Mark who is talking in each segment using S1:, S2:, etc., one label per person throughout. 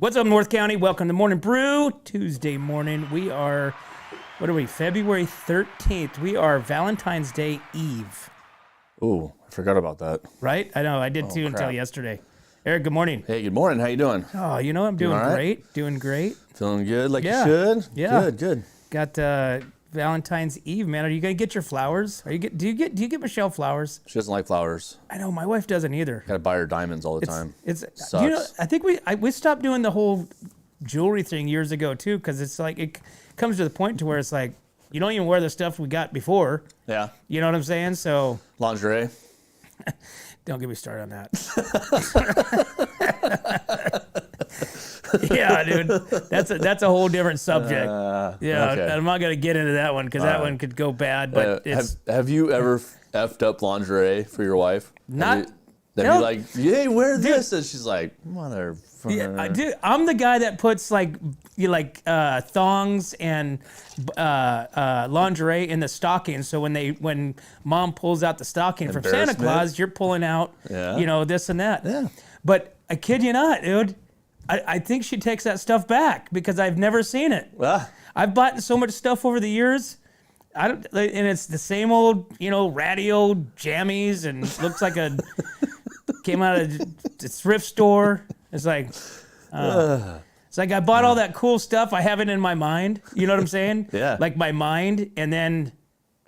S1: What's up, North County? Welcome to Morning Brew. Tuesday morning. We are, what are we, February 13th. We are Valentine's Day Eve.
S2: Ooh, I forgot about that.
S1: Right? I know, I did too until yesterday. Eric, good morning.
S2: Hey, good morning. How you doing?
S1: Oh, you know, I'm doing great. Doing great.
S2: Feeling good like you should?
S1: Yeah.
S2: Good.
S1: Got Valentine's Eve, man. Are you going to get your flowers? Do you get Michelle flowers?
S2: She doesn't like flowers.
S1: I know, my wife doesn't either.
S2: Gotta buy her diamonds all the time.
S1: Sucks. You know, I think we stopped doing the whole jewelry thing years ago too, because it's like it comes to the point to where it's like you don't even wear the stuff we got before.
S2: Yeah.
S1: You know what I'm saying? So
S2: lingerie.
S1: Don't get me started on that. Yeah, dude, that's a whole different subject. Okay. I'm not gonna get into that one because that one could go bad. But
S2: have you ever effed up lingerie for your wife?
S1: Not.
S2: That be like, hey, wear this, and she's like, mother.
S1: Yeah, dude, I'm the guy that puts thongs and lingerie in the stocking. So when mom pulls out the stocking from Santa Claus, you're pulling out, this and that.
S2: Yeah.
S1: But I kid you not, dude. I think she takes that stuff back because I've never seen it. I've bought so much stuff over the years. And it's the same old, ratty old jammies, and looks like came out of the thrift store. It's like, I bought all that cool stuff. I have it in my mind. You know what I'm saying?
S2: Yeah.
S1: Like my mind, and then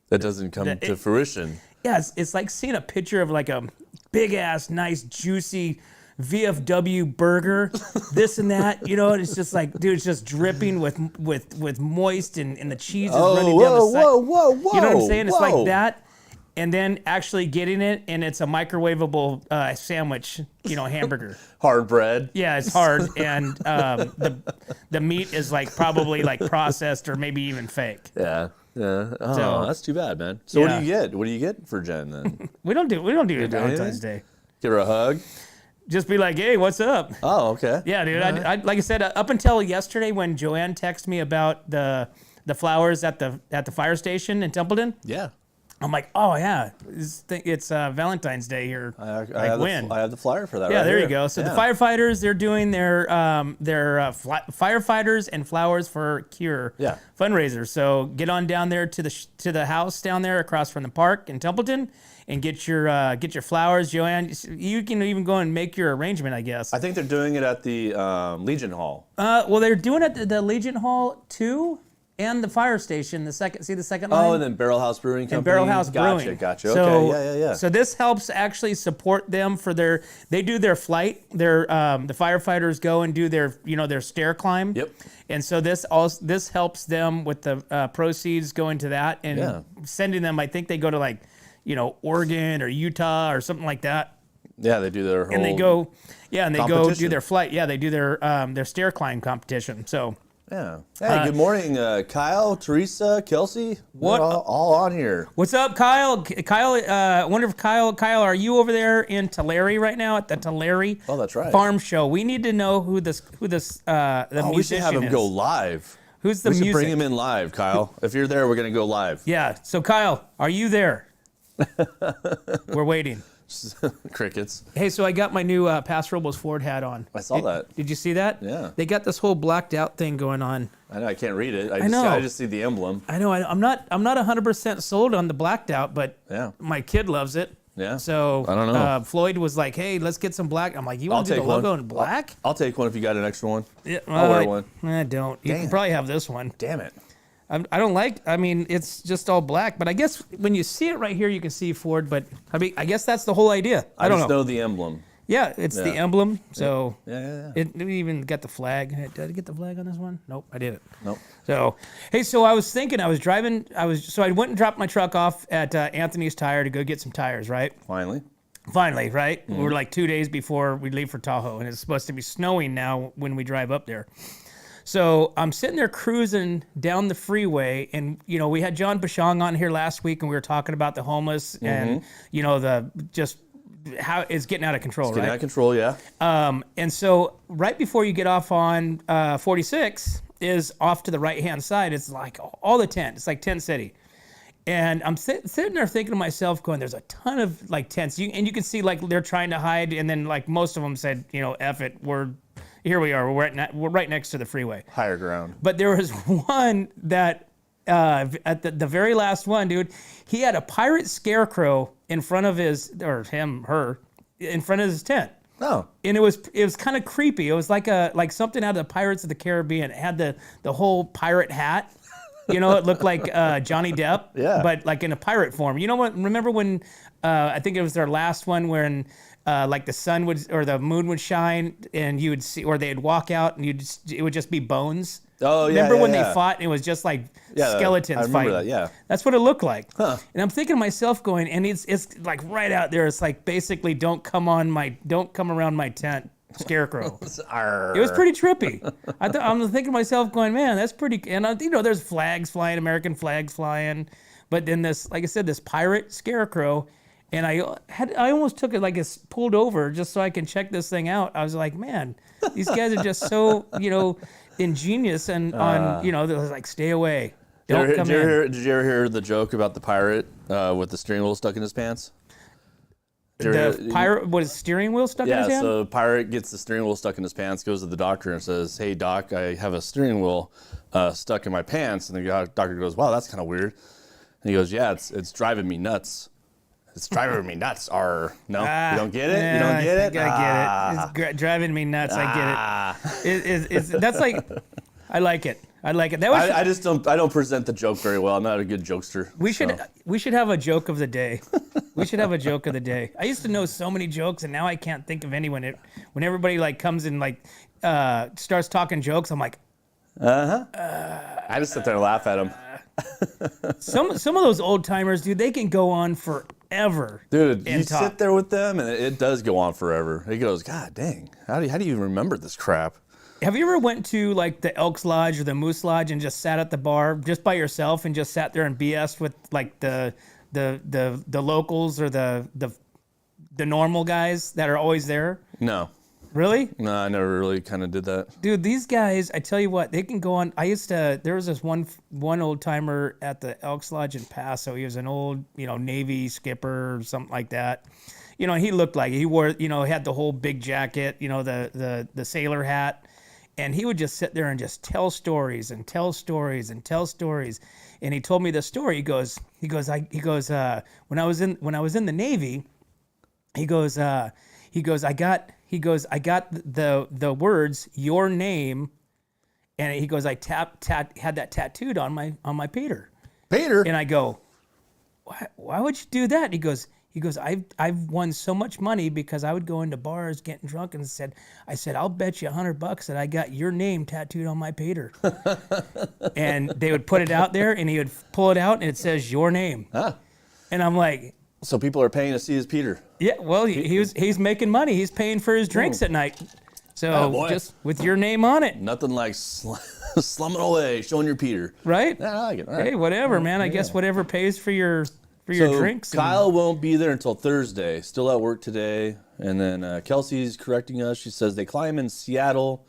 S2: that doesn't come to fruition.
S1: Yeah, it's like seeing a picture of like a big ass, nice, juicy VFW burger, this and that. And it's just like, dude, it's just dripping with moist, and the cheese is running down the side.
S2: Whoa.
S1: You know what I'm saying? It's like that. And then actually getting it, and it's a microwavable sandwich, hamburger.
S2: Hard bread.
S1: Yeah, it's hard, and the meat is probably processed or maybe even fake.
S2: Yeah. Oh, that's too bad, man. So what do you get? What do you get for Jen then?
S1: we don't do it Valentine's Day.
S2: Give her a hug.
S1: Just be like, hey, what's up?
S2: Oh, okay.
S1: Yeah, dude. I like I said, up until yesterday when Joanne texted me about the flowers at the fire station in Templeton.
S2: Yeah.
S1: I'm like, oh yeah, it's Valentine's Day here.
S2: I have the flyer for that.
S1: Yeah,
S2: right
S1: there
S2: here.
S1: you go. So the firefighters, they're doing their firefighters and flowers for cure fundraiser. So get on down there to the house down there across from the park in Templeton and get your flowers, Joanne. You can even go and make your arrangement, I guess.
S2: I think they're doing it at the Legion Hall.
S1: Well, they're doing it at the Legion Hall too. And the fire station, the second line?
S2: Oh, and then Barrel House Brewing Company.
S1: And Barrel House Brewing.
S2: Gotcha.
S1: So,
S2: okay, yeah.
S1: So this helps actually support them for they do their flight. The firefighters go and do their stair climb.
S2: Yep.
S1: And so this helps them with the proceeds going to that and sending them. I think they go to Oregon or Utah or something like that.
S2: Yeah, they do their whole.
S1: And they go do their flight. Yeah, they do their stair climb competition. So.
S2: Yeah. Hey, good morning, Kyle, Teresa, Kelsey. What? We're all on here.
S1: What's up, Kyle? Kyle, I wonder if Kyle, are you over there in Tulare right now at the Tulare Farm Show? We need to know who this the musician is.
S2: We should have him go live.
S1: Who's the music?
S2: We should bring him in live, Kyle. If you're there, we're gonna go live.
S1: Yeah. So Kyle, are you there? We're waiting.
S2: Crickets.
S1: Hey, so I got my new Paso Robles Ford hat on.
S2: I saw that.
S1: Did you see that?
S2: Yeah.
S1: They got this whole blacked out thing going on.
S2: I know. I can't read it.
S1: I
S2: just see the emblem.
S1: I know. I'm not 100% sold on the blacked out, but my kid loves it.
S2: Yeah.
S1: So
S2: I don't know.
S1: Floyd was like, "Hey, let's get some black." I'm like, "You want to do the logo in black?"
S2: I'll take one if you got an extra one.
S1: Yeah,
S2: I'll wear one.
S1: I don't. You can probably have this one.
S2: Damn it.
S1: I don't like. I mean, it's just all black. But I guess when you see it right here, you can see Ford. But I mean, I guess that's the whole idea. I don't know
S2: the emblem.
S1: Yeah, it's the emblem. So
S2: yeah.
S1: It even got the flag. Did I get the flag on this one? Nope, I didn't.
S2: Nope.
S1: So hey, so I was thinking, I went and dropped my truck off at Anthony's Tire to go get some tires. Right.
S2: Finally,
S1: right? Mm-hmm. We're like 2 days before we leave for Tahoe, and it's supposed to be snowing now when we drive up there. So I'm sitting there cruising down the freeway, and we had John Bashong on here last week, and we were talking about the homeless and the just how it's getting out of control. It's
S2: getting out of control, yeah.
S1: And so right before you get off on 46 is off to the right hand side. It's like all the tent. It's like Tent City. And I'm sitting there thinking to myself, going, there's a ton of tents. You can see they're trying to hide, and then most of them said, F it, we're here we are. We're right next to the freeway.
S2: Higher ground.
S1: But there was one that at the very last one, dude, he had a pirate scarecrow in front of his, or her, in front of his tent.
S2: Oh.
S1: And it was kind of creepy. It was like something out of the Pirates of the Caribbean. It had the whole pirate hat. You know, it looked like Johnny Depp, but like in a pirate form. You know what? Remember when I think it was their last one when like the sun would or the moon would shine and you would see, or they'd walk out and it would just be bones.
S2: Oh yeah.
S1: Remember when they fought and it was just like skeletons
S2: I remember
S1: fighting?
S2: That, yeah.
S1: That's what it looked like.
S2: Huh.
S1: And I'm thinking to myself, going, and it's like right out there. It's like basically don't come around my tent, scarecrow. It was pretty trippy. I'm thinking to myself, going, man, that's pretty. And there's flags flying, American flags flying, but then this, like I said, this pirate scarecrow. And I almost took it like it's pulled over just so I can check this thing out. I was like, man, these guys are just so, ingenious and they're like, stay away. Don't come in.
S2: Did you ever hear the joke about the pirate with the steering wheel stuck in his pants?
S1: The pirate was steering wheel stuck in his hand?
S2: Yeah, so the pirate gets the steering wheel stuck in his pants, goes to the doctor and says, hey, doc, I have a steering wheel stuck in my pants. And the doctor goes, wow, that's kind of weird. And he goes, yeah, it's driving me nuts. It's driving me nuts. You don't get it? You don't get it?
S1: I get it. It's driving me nuts. I get it. That's like, I like it. That was,
S2: I don't present the joke very well. I'm not a good jokester.
S1: We should have a joke of the day. We should have a joke of the day. I used to know so many jokes, and now I can't think of anyone. When everybody like comes and like starts talking jokes, I'm like,
S2: I just sit there and laugh at them.
S1: Some of those old timers, dude, they can go on forever.
S2: Dude, you sit there with them, and it does go on forever. He goes, God dang, how do you even remember this crap?
S1: Have you ever went to like the Elks Lodge or the Moose Lodge and just sat at the bar just by yourself and just sat there and BS'd with like the locals or the normal guys that are always there?
S2: No.
S1: Really?
S2: No, I never really kind of did that.
S1: Dude, these guys, I tell you what, they can go on. There was this one old timer at the Elks Lodge in Paso. He was an old, Navy skipper or something like that. He looked like he wore, had the whole big jacket, the sailor hat. And he would just sit there and just tell stories and tell stories and tell stories. And he told me the story. He goes, when I was in the Navy, he goes, I got the words your name, and he goes, I had that tattooed on my Peter.
S2: Peter.
S1: And I go, why would you do that? He goes, I've won so much money because I would go into bars getting drunk and I said, I'll bet you $100 that I got your name tattooed on my Peter. And they would put it out there and he would pull it out and it says your name.
S2: Huh.
S1: And I'm like,
S2: so people are paying to see his Peter.
S1: Yeah, well, he's making money. He's paying for his drinks at night. So just with your name on it.
S2: Nothing like slumming away, showing your Peter.
S1: Right?
S2: Yeah, I like it. All right.
S1: Hey, whatever, man. I guess whatever pays for your drinks.
S2: Kyle won't be there until Thursday. Still at work today. And then Kelsey's correcting us. She says they climb in Seattle.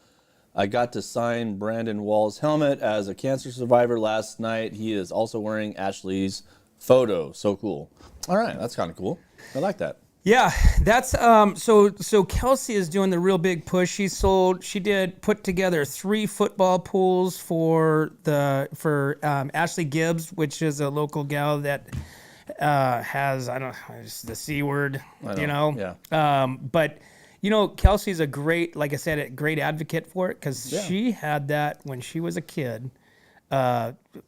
S2: I got to sign Brandon Wall's helmet as a cancer survivor last night. He is also wearing Ashley's photo. So cool. All right, that's kind of cool. I like that.
S1: Yeah, that's so Kelsey is doing the real big push. She did put together 3 football pools for Ashley Gibbs, which is a local gal that has it's the C word,
S2: Yeah.
S1: But Kelsey's a great, like I said, a great advocate for it because she had that when she was a kid.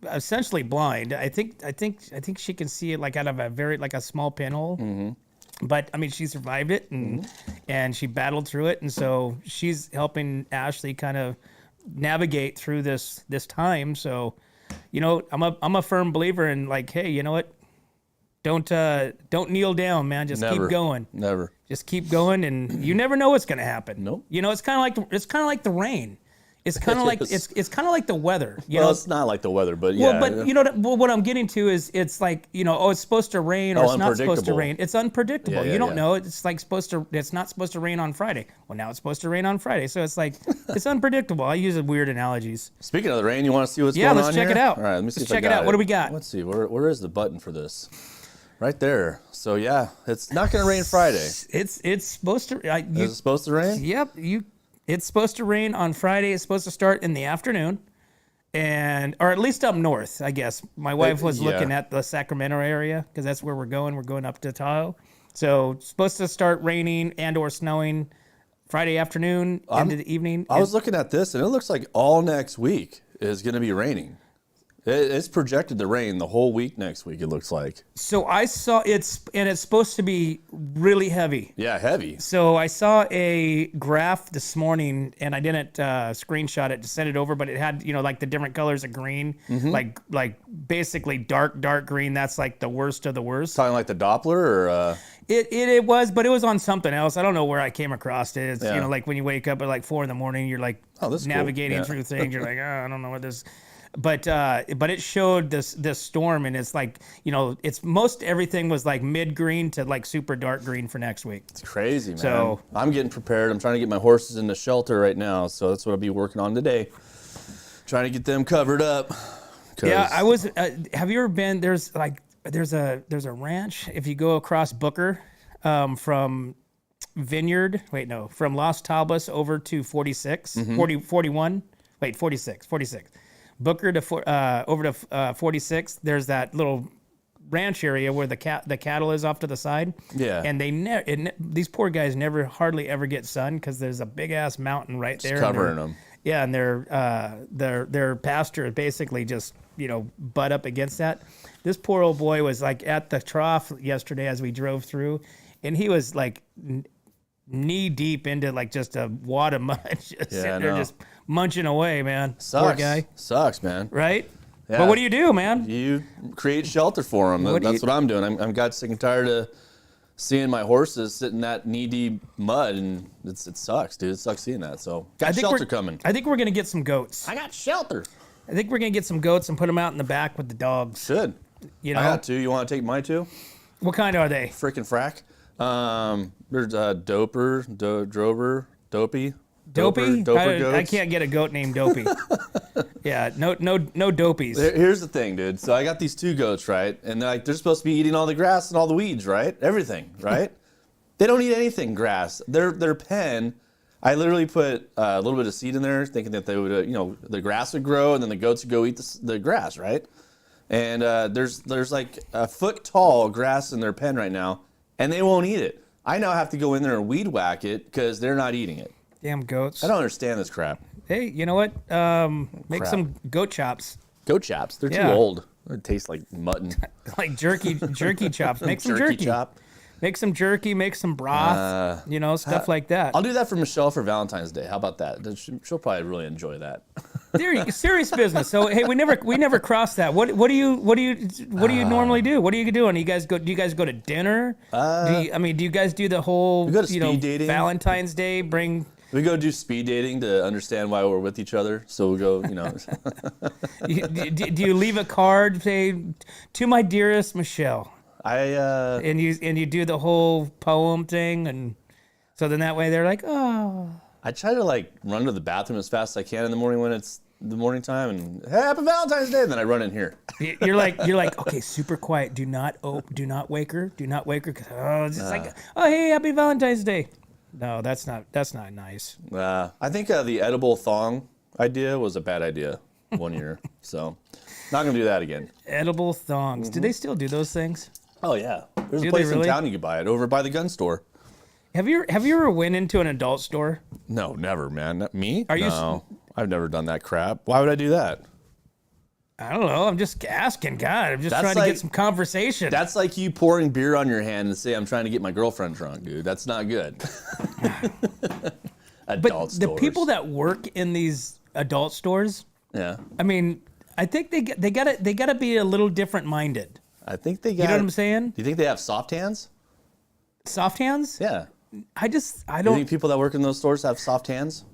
S1: Essentially blind. I think she can see it like out of a small pinhole. Mm-hmm. But I mean, she survived it and she battled through it, and so she's helping Ashley kind of navigate through this time. So, I'm a firm believer in like, hey, you know what? Don't kneel down, man. Just keep going.
S2: Never.
S1: Just keep going, and you never know what's going to happen.
S2: Nope.
S1: It's kind of like the rain. It's kind of like it's kind of like the weather.
S2: It's not like the weather, but yeah.
S1: Well, but what I'm getting to is it's like it's supposed to rain or it's not supposed to rain. It's unpredictable. You don't know. It's like it's not supposed to rain on Friday. Well, now it's supposed to rain on Friday, so it's like it's unpredictable. I use weird analogies.
S2: Speaking of the rain, you want to see what's going on here?
S1: Yeah, let's check it out.
S2: All right, let me see.
S1: Let's check it out. What do we got?
S2: Let's see. Where is the button for this? Right there. So yeah, it's not going to rain Friday.
S1: It's supposed to.
S2: Is it supposed to rain?
S1: Yep. It's supposed to rain on Friday. It's supposed to start in the afternoon, or at least up north, I guess. My wife was looking at the Sacramento area because that's where we're going. We're going up to Tahoe. So it's supposed to start raining and or snowing Friday afternoon into the evening.
S2: I was looking at this, and it looks like all next week is going to be raining. It's projected to rain the whole week next week, it looks like.
S1: So I saw it's supposed to be really heavy.
S2: Yeah, heavy.
S1: So I saw a graph this morning, and I didn't screenshot it to send it over, but it had, like the different colors of green, like basically dark green. That's like the worst of the worst.
S2: Talking like the Doppler or?
S1: It was, but it was on something else. I don't know where I came across it. It's, like when you wake up at like 4 a.m, you're like navigating through things. You're like, I don't know what this. But it showed this storm, and it's like, it's most everything was like mid green to like super dark green for next week.
S2: It's crazy, man.
S1: So
S2: I'm getting prepared. I'm trying to get my horses into shelter right now, so that's what I'll be working on today. Trying to get them covered up.
S1: Yeah, I was. Have you ever been? There's a ranch. If you go across Booker, from Vineyard. From Los Tablas over to 46, 41. Wait, 46. Booker to over to 46. There's that little ranch area where the cattle is off to the side.
S2: Yeah.
S1: And these poor guys never hardly ever get sun because there's a big ass mountain right there.
S2: Just covering them.
S1: Yeah, and their pasture is basically just butt up against that. This poor old boy was like at the trough yesterday as we drove through, and he was like knee deep into like just a wad of mud, just sitting there just munching away, man.
S2: Sucks.
S1: Poor guy.
S2: Sucks, man.
S1: Right?
S2: Yeah.
S1: But what do you do, man?
S2: You create shelter for them. That's what I'm doing. I'm got sick and tired of seeing my horses sit in that knee-deep mud, and it sucks, dude. It sucks seeing that. So got shelter coming.
S1: I think we're gonna get some goats.
S2: I got shelter.
S1: I think we're gonna get some goats and put them out in the back with the dogs.
S2: Should. I got two. You want to take my two?
S1: What kind are they?
S2: Frickin' frack. There's Drover, Dopey.
S1: Dopey?
S2: Doper
S1: I can't get a goat named Dopey. Yeah, no dopies.
S2: Here's the thing, dude. So I got these two goats, right? And they're supposed to be eating all the grass and all the weeds, right? Everything, right? They don't eat anything grass. Their pen, I literally put a little bit of seed in there, thinking that they would, the grass would grow, and then the goats would go eat the grass, right? And there's like a foot tall grass in their pen right now, and they won't eat it. I now have to go in there and weed whack it because they're not eating it.
S1: Damn goats.
S2: I don't understand this crap.
S1: Hey, you know what? Make some goat chops.
S2: Goat chops? They're too old. It tastes like mutton.
S1: Like jerky chops. Make some jerky.
S2: Chop.
S1: Make some jerky, make some broth, stuff like that.
S2: I'll do that for Michelle for Valentine's Day. How about that? She'll probably really enjoy that.
S1: Serious business. So hey, we never crossed that. What do you normally do? What do you do? And do you guys go to dinner? Do you guys do the whole
S2: we go to speed dating.
S1: Valentine's Day?
S2: We go do speed dating to understand why we're with each other. So we go,
S1: do you leave a card, say, to my dearest Michelle? And you do the whole poem thing, and so then that way they're like, oh.
S2: I try to run to the bathroom as fast as I can in the morning when it's the morning time, and hey, happy Valentine's Day, and then I run in here.
S1: You're like okay, super quiet. Do not wake her. Do not wake her. Hey, happy Valentine's Day. No, that's not nice.
S2: I think the edible thong idea was a bad idea one year, so not gonna do that again.
S1: Edible thongs. Do they still do those things?
S2: Oh yeah, there's a place in town you can buy it over by the gun store.
S1: Have you ever went into an adult store?
S2: No, never, man. Not me?
S1: No,
S2: I've never done that crap. Why would I do that?
S1: I don't know. I'm just asking. God, I'm just trying to get some conversation.
S2: That's like you pouring beer on your hand and say, I'm trying to get my girlfriend drunk, dude. That's not good. Adult stores.
S1: The people that work in these adult stores,
S2: yeah.
S1: I mean, I think they gotta be a little different minded.
S2: I think they got.
S1: You know what I'm saying?
S2: Do you think they have soft hands?
S1: Soft hands?
S2: Yeah.
S1: I don't.
S2: You think people that work in those stores have soft hands?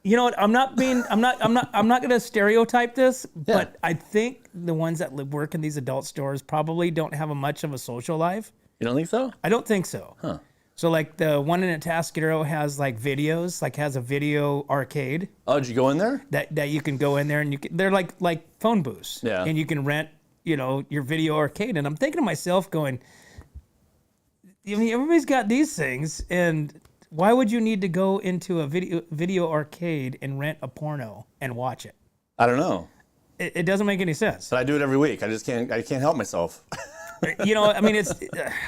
S1: You know what? I'm not going to stereotype this, but I think the ones that work in these adult stores probably don't have much of a social life.
S2: You don't think so?
S1: I don't think so.
S2: Huh.
S1: So like the one in Atascadero has videos, has a video arcade.
S2: Oh, did you go in there?
S1: That you can go in there and they're like phone booths.
S2: Yeah.
S1: And you can rent, your video arcade. And I'm thinking to myself going, everybody's got these things, and Why would you need to go into a video arcade and rent a porno and watch it?
S2: I don't know.
S1: It doesn't make any sense.
S2: But I do it every week. I can't help myself.
S1: You know, I mean,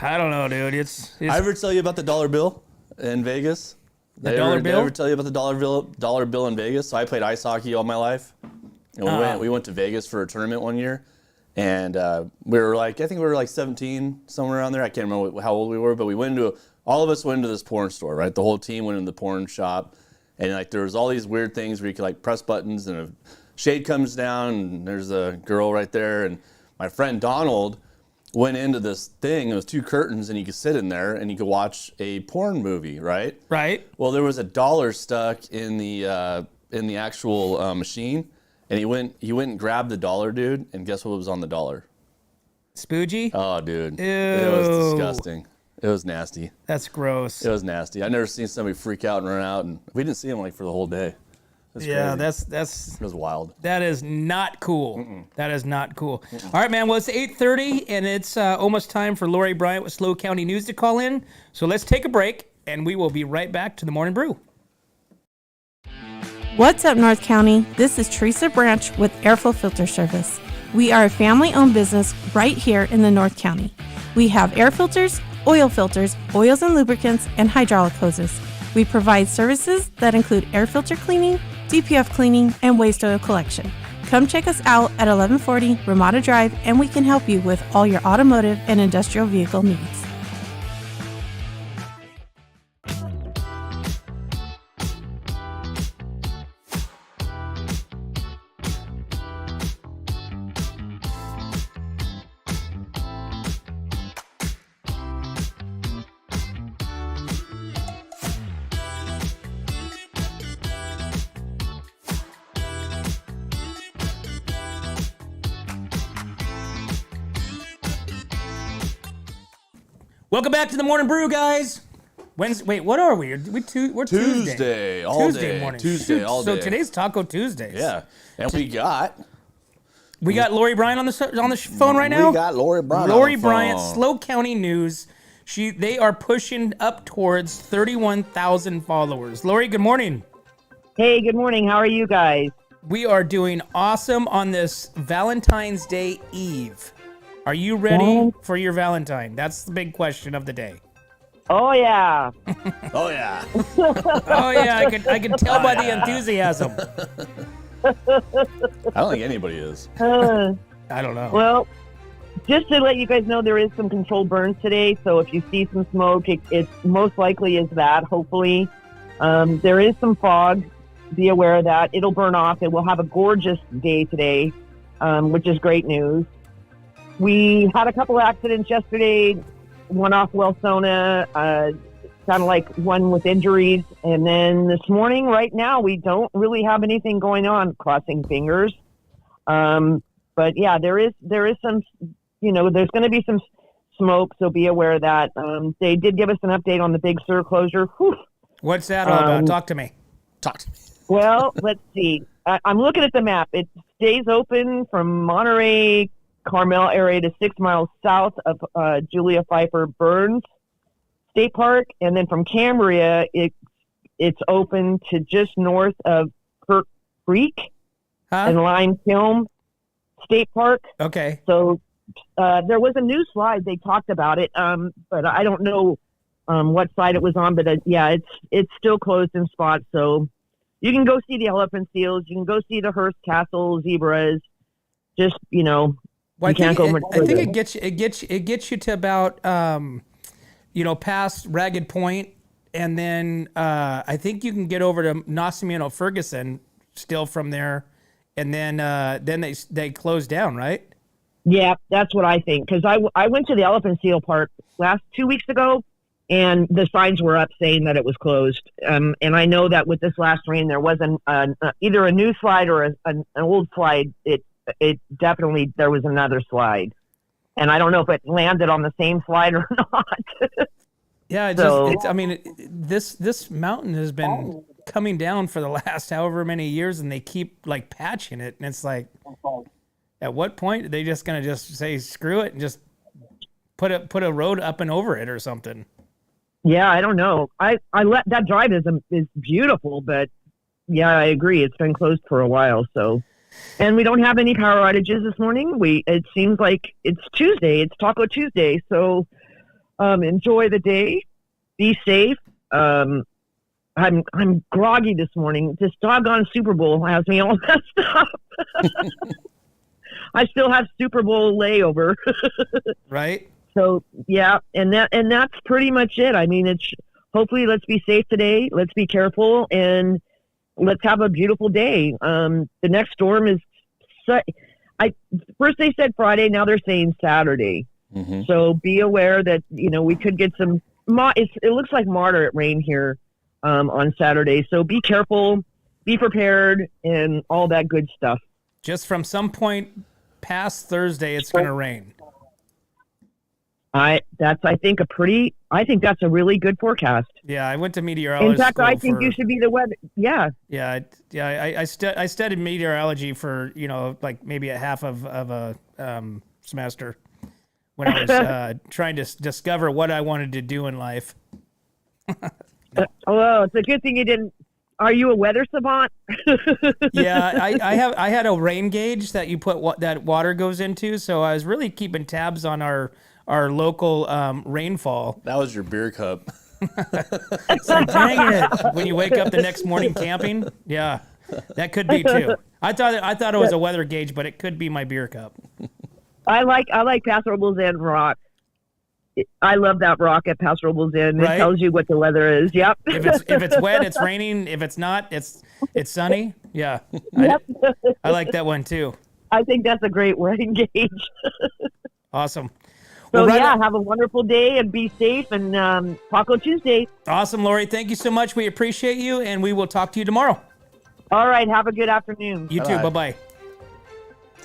S1: I don't know, dude.
S2: I ever tell you about the dollar bill in Vegas?
S1: The dollar bill?
S2: Did I ever tell you about the dollar bill in Vegas? So I played ice hockey all my life. And we went to Vegas for a tournament one year. And we were like, I think we were like 17, somewhere around there. I can't remember how old we were, but all of us went into this porn store, right? The whole team went into the porn shop. And like there was all these weird things where you could like press buttons and a shade comes down and there's a girl right there. And my friend Donald went into this thing. It was 2 curtains and you could sit in there and you could watch a porn movie, right?
S1: Right.
S2: Well, there was $1 stuck in the actual machine. And he went and grabbed the $1, dude, and guess what was on the $1?
S1: Spoogie?
S2: Oh, dude.
S1: Ew.
S2: It was disgusting. It was nasty.
S1: That's gross.
S2: It was nasty. I've never seen somebody freak out and run out, and we didn't see him like for the whole day.
S1: Yeah,
S2: crazy.
S1: that's
S2: It was wild.
S1: that is not cool. That is not cool. All right, man. Well, it's 8:30, and it's almost time for Lori Bryant with SLO County News to call in. So let's take a break, and we will be right back to the Morning Brew.
S3: What's up, North County? This is Teresa Branch with Airflow Filter Service. We are a family-owned business right here in the North County. We have air filters, oils and lubricants, and hydraulic hoses. We provide services that include air filter cleaning, DPF cleaning, and waste oil collection. Come check us out at 1140 Ramada Drive, and we can help you with all your automotive and industrial vehicle needs.
S1: Welcome back to the Morning Brew, guys. Wednesday. Wait, what are we? We're Tuesday.
S2: Tuesday, all
S1: Tuesday
S2: day.
S1: morning.
S2: Tuesday, all day.
S1: So today's Taco Tuesdays.
S2: Yeah. And we got
S1: Lori Bryant on the phone right now.
S2: We got Lori Bryant.
S1: Lori Bryant, SLO County News. They are pushing up towards 31,000 followers. Lori, good morning.
S4: Hey, good morning. How are you guys?
S1: We are doing awesome on this Valentine's Day Eve. Are you ready for your Valentine? That's the big question of the day.
S4: Oh yeah.
S2: Oh yeah.
S1: Oh yeah, I can tell by the enthusiasm.
S2: I don't think anybody is.
S1: I don't know.
S4: Well, just to let you guys know, there is some controlled burns today. So if you see some smoke, it most likely is that. Hopefully, there is some fog. Be aware of that. It'll burn off. It will have a gorgeous day today, which is great news. We had a couple of accidents yesterday, one off Wellsona, kind of like one with injuries. And then this morning, right now, we don't really have anything going on, crossing fingers. But yeah, there is some, there's going to be some smoke, so be aware of that. They did give us an update on the Big Sur closure. Whew.
S1: What's that all about? Talk to me.
S4: Well, let's see. I'm looking at the map. It stays open from Monterey, Carmel area to 6 miles south of Julia Pfeiffer Burns State Park, and then from Cambria, it's open to just north of Kirk Creek and Lime Kiln State Park.
S1: Okay.
S4: So there was a new slide. They talked about it, but I don't know what side it was on. But yeah, it's still closed in spots. So you can go see the elephant seals. You can go see the Hearst Castle zebras. Just
S1: Well,
S4: I think
S1: it gets you to about past Ragged Point, and then I think you can get over to Nosimiano Ferguson still from there, and then they close down, right?
S4: Yeah, that's what I think, because I went to the Elephant Seal Park 2 weeks ago, and the signs were up saying that it was closed. And I know that with this last rain, there wasn't either a new slide or an old slide. It definitely, there was another slide, and I don't know if it landed on the same slide or not.
S1: Yeah, this mountain has been coming down for the last however many years, and they keep like patching it, and it's like, at what point are they just gonna say screw it and just put a road up and over it or something?
S4: Yeah, I don't know. I let that drive is beautiful, but yeah, I agree. It's been closed for a while, so. And we don't have any power outages this morning. It seems like it's Tuesday. It's Taco Tuesday, so enjoy the day. Be safe. I'm groggy this morning. This doggone Super Bowl has me all messed up. I still have Super Bowl layover.
S1: Right.
S4: So yeah, and that's pretty much it. I mean, hopefully let's be safe today. Let's be careful and let's have a beautiful day. The next storm is first they said Friday, now they're saying Saturday. Mm-hmm. So be aware that we could get some. It looks like moderate rain here on Saturday. So be careful, be prepared, and all that good stuff.
S1: Just from some point past Thursday, it's going to rain.
S4: I think that's a really good forecast.
S1: Yeah, I went to meteorology.
S4: In fact, I think you should be the weather. Yeah.
S1: Yeah. I studied meteorology for like maybe a half of a semester when I was trying to discover what I wanted to do in life.
S4: Oh, it's a good thing you didn't. Are you a weather savant?
S1: Yeah, I had a rain gauge that you put that water goes into, so I was really keeping tabs on our local rainfall.
S2: That was your beer cup.
S1: It's like, dang it! When you wake up the next morning camping, yeah, that could be too. I thought it was a weather gauge, but it could be my beer cup.
S4: I like Paso Robles Inn rock. I love that rock at Paso Robles Inn. Right? It tells you what the weather is. Yep.
S1: If it's wet, it's raining. If it's not, it's sunny. Yeah.
S4: Yep.
S1: I like that one too.
S4: I think that's a great rain gauge.
S1: Awesome.
S4: So have a wonderful day and be safe, and Taco Tuesday.
S1: Awesome, Lori. Thank you so much. We appreciate you, and we will talk to you tomorrow.
S4: All right. Have a good afternoon.
S1: You too. Bye-bye.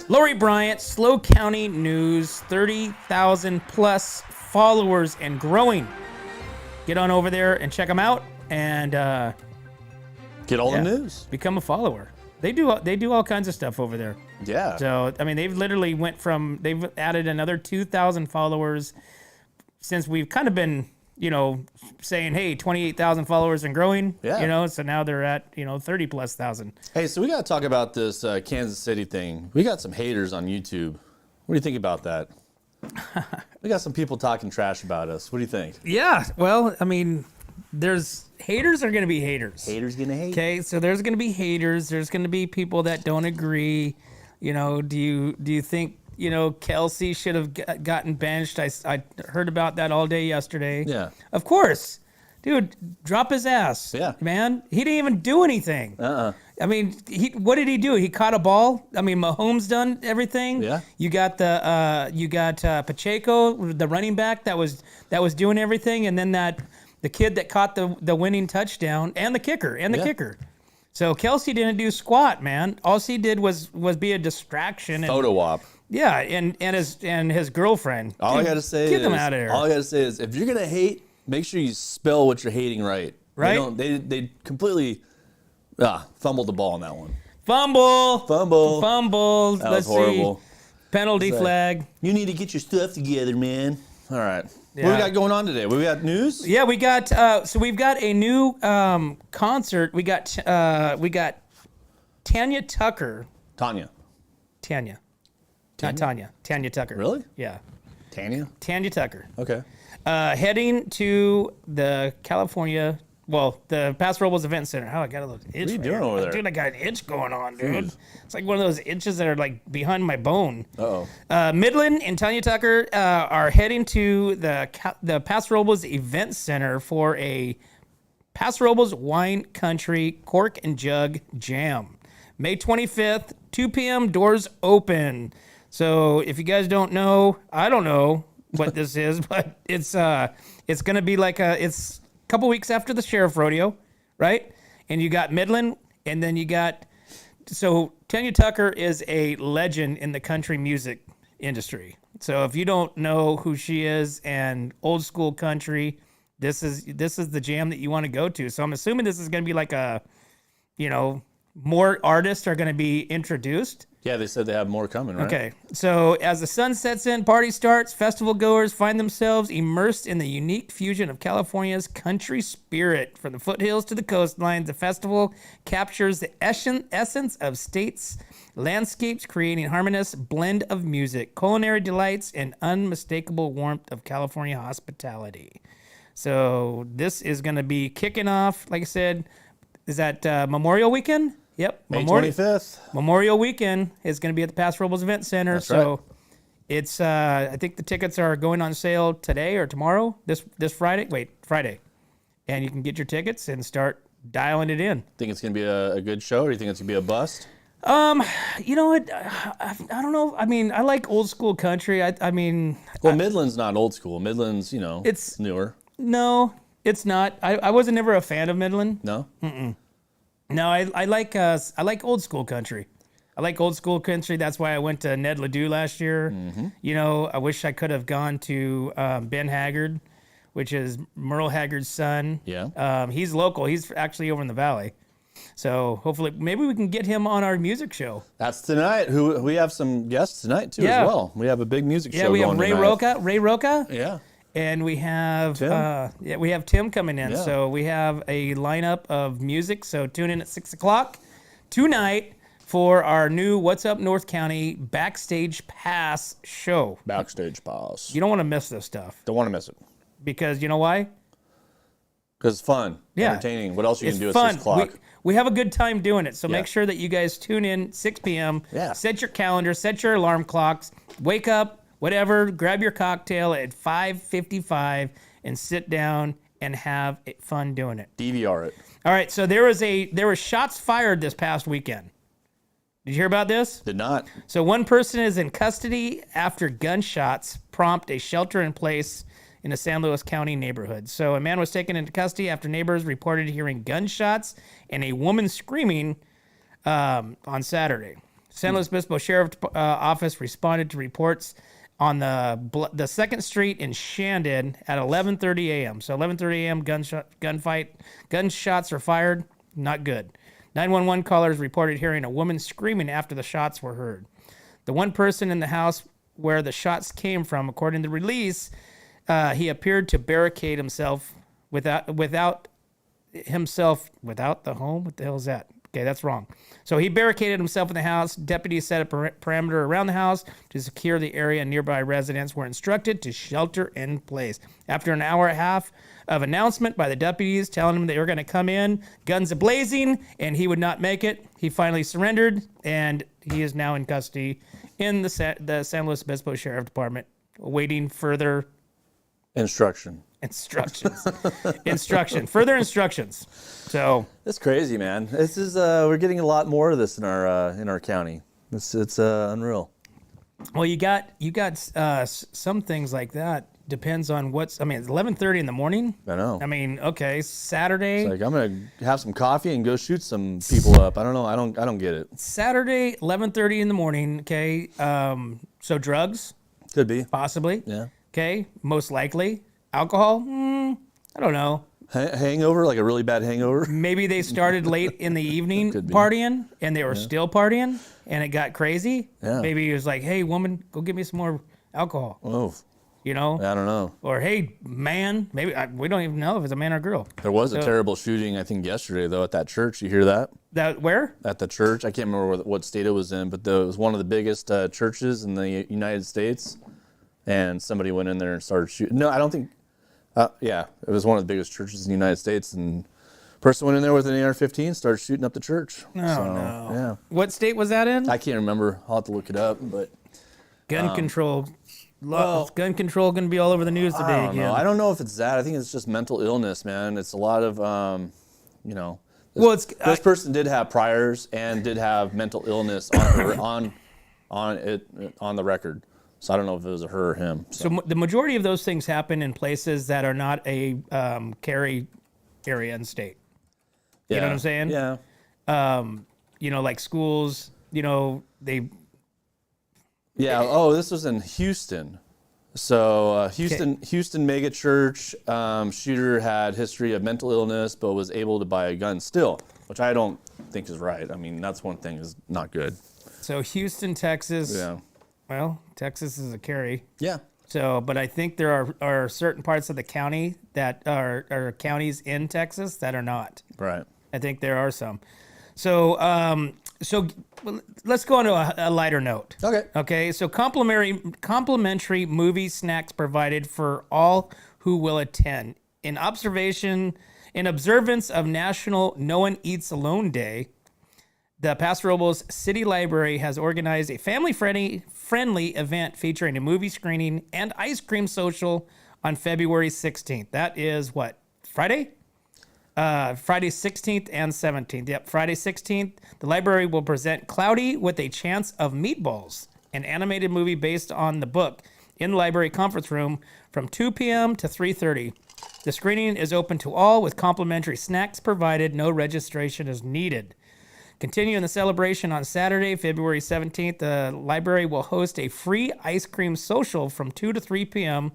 S1: Lori Bryant, SLO County News, 30,000 plus followers and growing. Get on over there and check them out, and
S2: get all the news.
S1: Become a follower. They do all kinds of stuff over there.
S2: Yeah.
S1: So I mean, they've added another 2,000 followers since we've kind of been saying, hey, 28,000 followers and growing.
S2: Yeah.
S1: So now they're at 30,000+. Hey,
S2: so we got to talk about this Kansas City thing. We got some haters on YouTube. What do you think about that? We got some people talking trash about us. What do you think?
S1: Yeah. Well, I mean, haters are going to be haters.
S2: Haters going to hate.
S1: Okay, so there's going to be haters. There's going to be people that don't agree. Do you think Kelsey should have gotten benched? I heard about that all day yesterday.
S2: Yeah.
S1: Of course, dude, drop his ass.
S2: Yeah.
S1: Man, he didn't even do anything. I mean, what did he do? He caught a ball. I mean, Mahomes done everything.
S2: Yeah.
S1: You got Pacheco, the running back that was doing everything, and then the kid that caught the winning touchdown, and the kicker. So Kelsey didn't do squat, man. All he did was be a distraction.
S2: Photo op.
S1: Yeah, and his girlfriend.
S2: All I gotta say
S1: get them out of there.
S2: All I gotta say is, if you're gonna hate, make sure you spell what you're hating right.
S1: Right.
S2: They completely fumbled the ball on that one.
S1: Fumble.
S2: That was horrible.
S1: Penalty flag.
S2: You need to get your stuff together, man. All right. Yeah. What we got going on today? We got news?
S1: Yeah, we got so we've got a new concert. We got Tanya Tucker.
S2: Tanya.
S1: Not Tanya. Tanya Tucker.
S2: Really?
S1: Yeah.
S2: Tanya
S1: Tucker.
S2: Okay.
S1: Heading to the Paso Robles Event Center. I got a little itch.
S2: What are you doing over there?
S1: Dude, I got an itch going on, dude. It's like one of those itches that are like behind my bone.
S2: Uh-oh.
S1: Midland and Tanya Tucker are heading to the Paso Robles Event Center for a Paso Robles Wine Country Cork and Jug Jam. May 25th, 2 p.m. doors open. So if you guys don't know, I don't know what this is, but it's going to be it's a couple weeks after the Sheriff Rodeo, right? And you got Midland, and then you got... So Tanya Tucker is a legend in the country music industry. So if you don't know who she is and old school country, this is the jam that you want to go to. So I'm assuming this is going to be like more artists are going to be introduced.
S2: Yeah, they said they have more coming, right?
S1: Okay, so as the sun sets in, party starts, festival goers find themselves immersed in the unique fusion of California's country spirit. From the foothills to the coastlines, the festival captures the essence of states' landscapes, creating harmonious blend of music, culinary delights, and unmistakable warmth of California hospitality. So this is going to be kicking off, like I said, is that Memorial Weekend? Yep.
S2: May 25th.
S1: Memorial Weekend is going to be at the Paso Robles Event Center.
S2: That's
S1: so
S2: right.
S1: it's, I think the tickets are going on sale today or tomorrow, this Friday. Wait, Friday. And you can get your tickets and start dialing it in.
S2: Think it's going to be a good show, or do you think it's going to be a bust?
S1: You know what? I don't know. I mean, I like old school country. I mean...
S2: Well, Midland's not old school. Midland's, it's newer.
S1: No, it's not. I wasn't ever a fan of Midland.
S2: No?
S1: Mm-mm. No, I like old school country. I like old school country. That's why I went to Ned Ledoux last year. Mm-hmm. I wish I could have gone to Ben Haggard, which is Merle Haggard's son.
S2: Yeah.
S1: He's local. He's actually over in the valley. So hopefully, maybe we can get him on our music show.
S2: That's tonight. We have some guests tonight too as well. We have a big music show.
S1: Yeah, we have Ray
S2: tonight.
S1: Roca.
S2: Yeah.
S1: And we have
S2: Tim?
S1: we have Tim coming in.
S2: Yeah.
S1: So we have a lineup of music. So tune in at 6:00 tonight for our new What's Up North County Backstage Pass show.
S2: Backstage Pass.
S1: You don't want to miss this stuff.
S2: Don't want to miss it.
S1: Because you know why?
S2: Because it's fun.
S1: Yeah.
S2: Entertaining. What else you
S1: It's
S2: can do
S1: fun.
S2: at 6 o'clock?
S1: We have a good time doing it. So
S2: Yeah.
S1: make sure that you guys tune in 6 p.m.
S2: Yeah.
S1: Set your calendar, set your alarm clocks, wake up, whatever, grab your cocktail at 5:55 and sit down and have fun doing it.
S2: DVR it.
S1: All right, so there were shots fired this past weekend. Did you hear about this?
S2: Did not.
S1: So one person is in custody after gunshots prompt a shelter in place in a San Luis County neighborhood. So a man was taken into custody after neighbors reported hearing gunshots and a woman screaming on Saturday. San Luis Obispo Sheriff's Office responded to reports on the 2nd Street in Shandon at 11:30 a.m. So 11:30 a.m. Gunshots are fired. Not good. 911 callers reported hearing a woman screaming after the shots were heard. The one person in the house where the shots came from, according to the release, he appeared to barricade himself without the home. What the hell is that? Okay, that's wrong. So he barricaded himself in the house. Deputies set a perimeter around the house to secure the area, and nearby residents were instructed to shelter in place. After an hour and a half of announcement by the deputies telling him they were going to come in, guns a-blazing, and he would not make it, he finally surrendered, and he is now in custody in the San Luis Obispo Sheriff Department, awaiting further
S2: instructions.
S1: Further instructions. So
S2: it's crazy, man. This is we're getting a lot more of this in our county. It's unreal.
S1: Well, you got some things like that. Depends on it's 11:30 in the morning.
S2: I know.
S1: I mean, okay, Saturday.
S2: It's like I'm gonna have some coffee and go shoot some people up. I don't know. I don't get it.
S1: Saturday, 11:30 in the morning. Okay. So drugs.
S2: Could be.
S1: Possibly.
S2: Yeah.
S1: Okay. Most likely. Alcohol. I don't know.
S2: Hangover, like a really bad hangover.
S1: Maybe they started late in the evening partying, and they were still partying, and it got crazy.
S2: Yeah.
S1: Maybe he was like, "Hey, woman, go get me some more alcohol."
S2: Oh.
S1: You know?
S2: I don't know.
S1: Or, hey, man, maybe we don't even know if it's a man or a girl.
S2: There was a terrible shooting, I think, yesterday, though, at that church. You hear that?
S1: That where?
S2: At the church. I can't remember what state it was in, but it was one of the biggest churches in the United States, and somebody went in there and started shooting. No, I don't think... yeah, it was one of the biggest churches in the United States, and a person went in there with an AR-15, started shooting up the church.
S1: No.
S2: Yeah.
S1: What state was that in?
S2: I can't remember. I'll have to look it up, but...
S1: Gun control. Gun control going to be all over the news today
S2: I don't know. I don't know if it's that. I think it's just mental illness, man. It's a lot of, This person did have priors and did have mental illness on the record. So I don't know if it was a her or him.
S1: So the majority of those things happen in places that are not a carry area in state. You know what I'm saying?
S2: Yeah.
S1: Like schools. They.
S2: Yeah. Oh, this was in Houston. So Houston mega church shooter had history of mental illness, but was able to buy a gun still, which I don't think is right. I mean, that's one thing is not good.
S1: So Houston, Texas.
S2: Yeah.
S1: Well, Texas is a carry.
S2: Yeah.
S1: So, but I think there are certain parts of the county that are counties in Texas that are not.
S2: Right.
S1: I think there are some. So, let's go on to a lighter note.
S2: Okay.
S1: Okay. So complimentary movie snacks provided for all who will attend. In observance of National No One Eats Alone Day, the Paso Robles City Library has organized a family-friendly event featuring a movie screening and ice cream social on February 16th. That is what? Friday? Friday 16th and 17th. Yep, Friday 16th. The library will present Cloudy with a Chance of Meatballs, an animated movie based on the book, in the library conference room from 2 p.m. to 3:30. The screening is open to all with complimentary snacks provided. No registration is needed. Continuing the celebration on Saturday, February 17th, the library will host a free ice cream social from 2 to 3 p.m.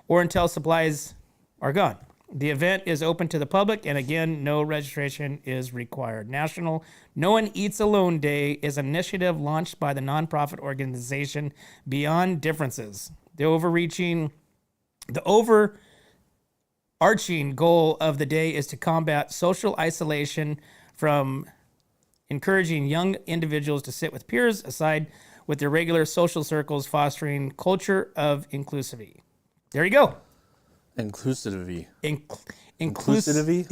S1: or until supplies are gone. The event is open to the public, and again, no registration is required. National No One Eats Alone Day is an initiative launched by the nonprofit organization Beyond Differences. The overarching goal of the day is to combat social isolation from encouraging young individuals to sit with peers aside with their regular social circles, fostering culture of inclusivity. There you go.
S2: Inclusivity.
S1: Inclusivity.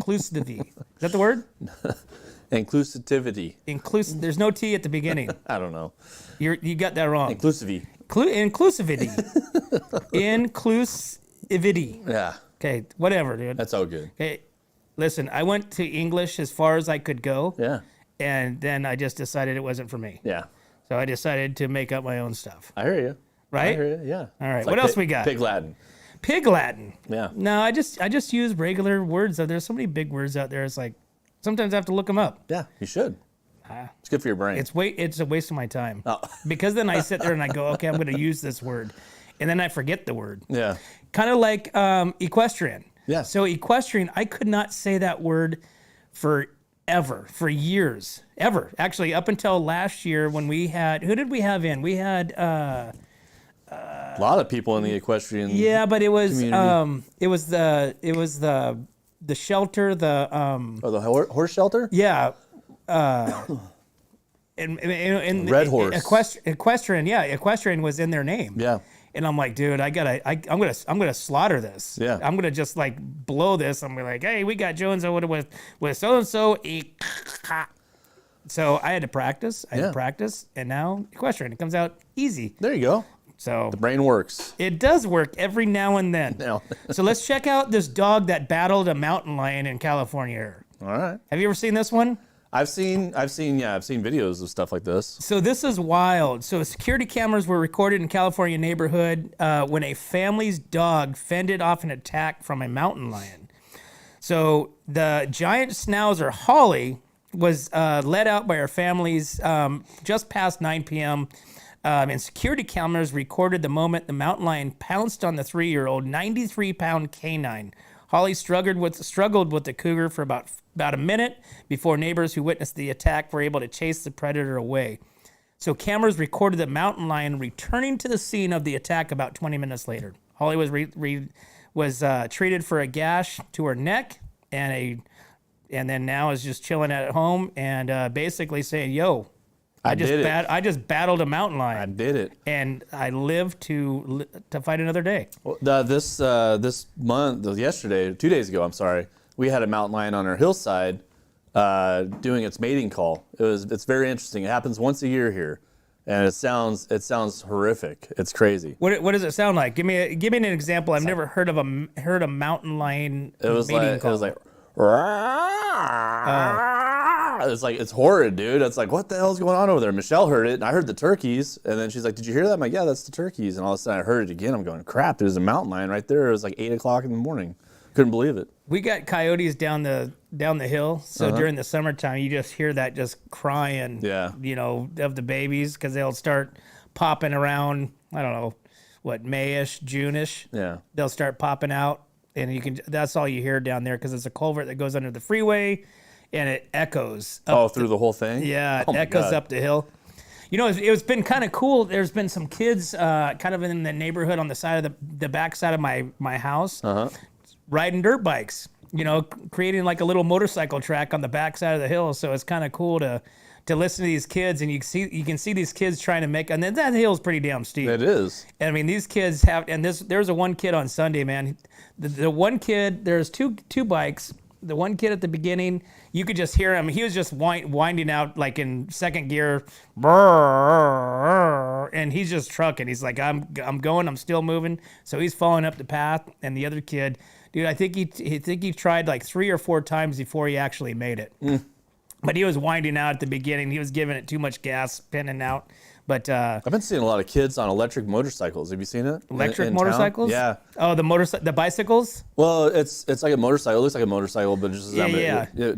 S1: Is that the word?
S2: Inclusivity.
S1: There's no T at the beginning.
S2: I don't know.
S1: You got that wrong.
S2: Inclusivity.
S1: Inclusivity. Inclusivity.
S2: Yeah.
S1: Okay, whatever, dude.
S2: That's all good.
S1: Okay, listen, I went to English as far as I could go.
S2: Yeah.
S1: And then I just decided it wasn't for me.
S2: Yeah.
S1: So I decided to make up my own stuff.
S2: I hear you.
S1: Right?
S2: I hear you. Yeah.
S1: All right.
S2: It's
S1: What
S2: like
S1: else we got?
S2: Pig Latin.
S1: Pig Latin.
S2: Yeah.
S1: No, I just use regular words. There's so many big words out there. It's like sometimes I have to look them up.
S2: Yeah, you should. It's good for your brain.
S1: It's a waste of my time.
S2: Oh.
S1: Because then I sit there and I go, okay, I'm going to use this word, and then I forget the word.
S2: Yeah.
S1: Kind of like equestrian.
S2: Yeah.
S1: So equestrian, I could not say that word for years, ever. Actually, up until last year when we had, who did we have in? We had
S2: a lot of people in the equestrian.
S1: Yeah, but it was
S2: community.
S1: it was the shelter,
S2: the horse shelter.
S1: Yeah. And
S2: Red Horse.
S1: Equestrian, yeah, equestrian was in their name.
S2: Yeah.
S1: And I'm like, dude, I'm gonna slaughter this.
S2: Yeah.
S1: I'm gonna just like blow this. I'm gonna be like, hey, we got Jones with so and so. So I had to practice. And now equestrian. It comes out easy.
S2: There you go.
S1: So
S2: The brain works.
S1: it does work every now and then.
S2: No.
S1: So let's check out this dog that battled a mountain lion in California.
S2: All right.
S1: Have you ever seen this one?
S2: I've seen videos of stuff like this.
S1: So this is wild. So security cameras were recorded in California neighborhood when a family's dog fended off an attack from a mountain lion. So the giant schnauzer Holly was let out by her families just past 9 p.m. And security cameras recorded the moment the mountain lion pounced on the 3-year-old 93-pound canine. Holly struggled with the cougar for about a minute before neighbors who witnessed the attack were able to chase the predator away. So cameras recorded the mountain lion returning to the scene of the attack about 20 minutes later. Holly was treated for a gash to her neck and then now is just chilling at home and basically saying, "Yo, I just battled a mountain lion.
S2: I did it,
S1: and I live to fight another day."
S2: Well, this month, yesterday, 2 days ago, I'm sorry, we had a mountain lion on our hillside doing its mating call. It's very interesting. It happens once a year here, and it sounds horrific. It's crazy.
S1: What does it sound like? Give me an example. I've never heard a mountain lion mating call.
S2: It was like. It's horrid, dude. It's like, what the hell's going on over there? Michelle heard it, and I heard the turkeys, and then she's like, "Did you hear that?" I'm like, "Yeah, that's the turkeys." And all of a sudden, I heard it again. I'm going, "Crap! There's a mountain lion right there." It was like 8 o'clock in the morning. Couldn't believe it.
S1: We got coyotes down the hill, so during the summertime, you just hear that just crying.
S2: Yeah.
S1: Of the babies because they'll start popping around. I don't know, what, May-ish, June-ish.
S2: Yeah.
S1: They'll start popping out. And that's all you hear down there because it's a culvert that goes under the freeway. and it echoes.
S2: Through the whole thing?
S1: Yeah, it echoes up the hill. You know, it's been kind of cool. There's been some kids kind of in the neighborhood on the side of the back side of my house riding dirt bikes, you know, creating like a little motorcycle track on the back side of the hill. So it's kind of cool to listen to these kids, and you can see these kids trying to make, and then that hill's pretty damn steep.
S2: It is.
S1: And I mean, these kids have, and there's a one kid on Sunday, man. The one kid, there's two bikes. The one kid at the beginning, you could just hear him. He was just winding out like in second gear, and he's just trucking. He's like, I'm going, I'm still moving. So he's following up the path. And the other kid, dude, I think he tried like 3 or 4 times before he actually made it. But he was winding out at the beginning. He was giving it too much gas, pinning out. But
S2: I've been seeing a lot of kids on electric motorcycles. Have you seen it?
S1: Electric motorcycles?
S2: Yeah.
S1: Oh, the bicycles?
S2: Well, it's like a motorcycle. It looks like a motorcycle, but just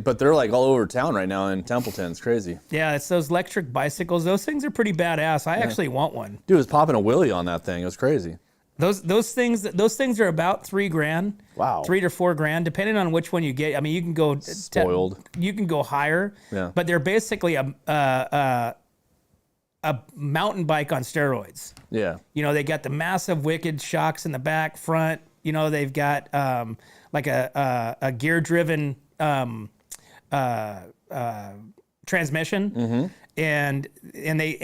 S2: but they're like all over town right now in Templeton. It's crazy.
S1: Yeah, it's those electric bicycles. Those things are pretty badass. I actually want one.
S2: Dude was popping a wheelie on that thing. It was crazy.
S1: Those things are about $3,000. Wow. $3 to $4,000, depending on which one you get. I mean, you can go
S2: spoiled.
S1: You can go higher.
S2: Yeah.
S1: But they're basically a mountain bike on steroids.
S2: Yeah.
S1: You know, they got the massive wicked shocks in the back, front. You know, they've got like a gear driven transmission. And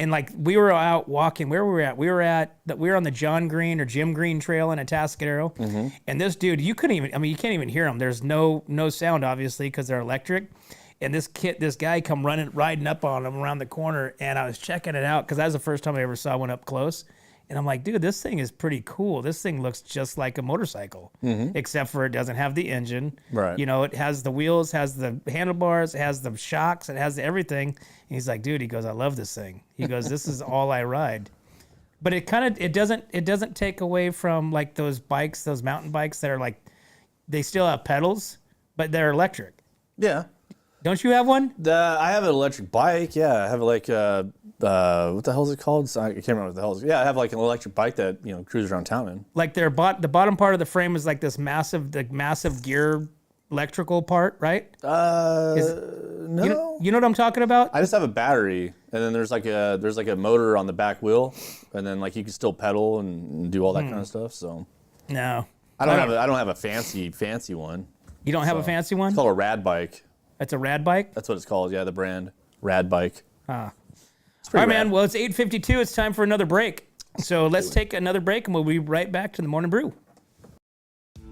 S1: like we were out walking. Where were we at? We were on the John Green or Jim Green Trail in Atascadero. And this dude, you can't even hear him. There's no sound, obviously, because they're electric. And this guy come riding up on him around the corner, and I was checking it out because that was the first time I ever saw one up close. And I'm like, dude, this thing is pretty cool. This thing looks just like a motorcycle, except for it doesn't have the engine.
S2: Right.
S1: You know, it has the wheels, has the handlebars, it has the shocks, it has everything. And he's like, dude, he goes, I love this thing. He goes, this is all I ride. But it doesn't take away from like those bikes, those mountain bikes that are like, they still have pedals, but they're electric.
S2: Yeah.
S1: Don't you have one?
S2: I have an electric bike. Yeah, I have like what the hell is it called? I can't remember what the hell it is. Yeah, I have like an electric bike that cruises around town in.
S1: Like the bottom part of the frame is like this massive gear electrical part, right?
S2: No.
S1: You know what I'm talking about?
S2: I just have a battery, and then there's like a motor on the back wheel, and then like you can still pedal and do all that kind of stuff. So
S1: no,
S2: I don't have a fancy one.
S1: You don't have a fancy one?
S2: It's called a rad bike.
S1: That's a rad bike?
S2: That's what it's called. Yeah, the brand rad bike.
S1: All right, man. Well, it's 8:52. It's time for another break. So let's take another break, and we'll be right back to the Morning Brew.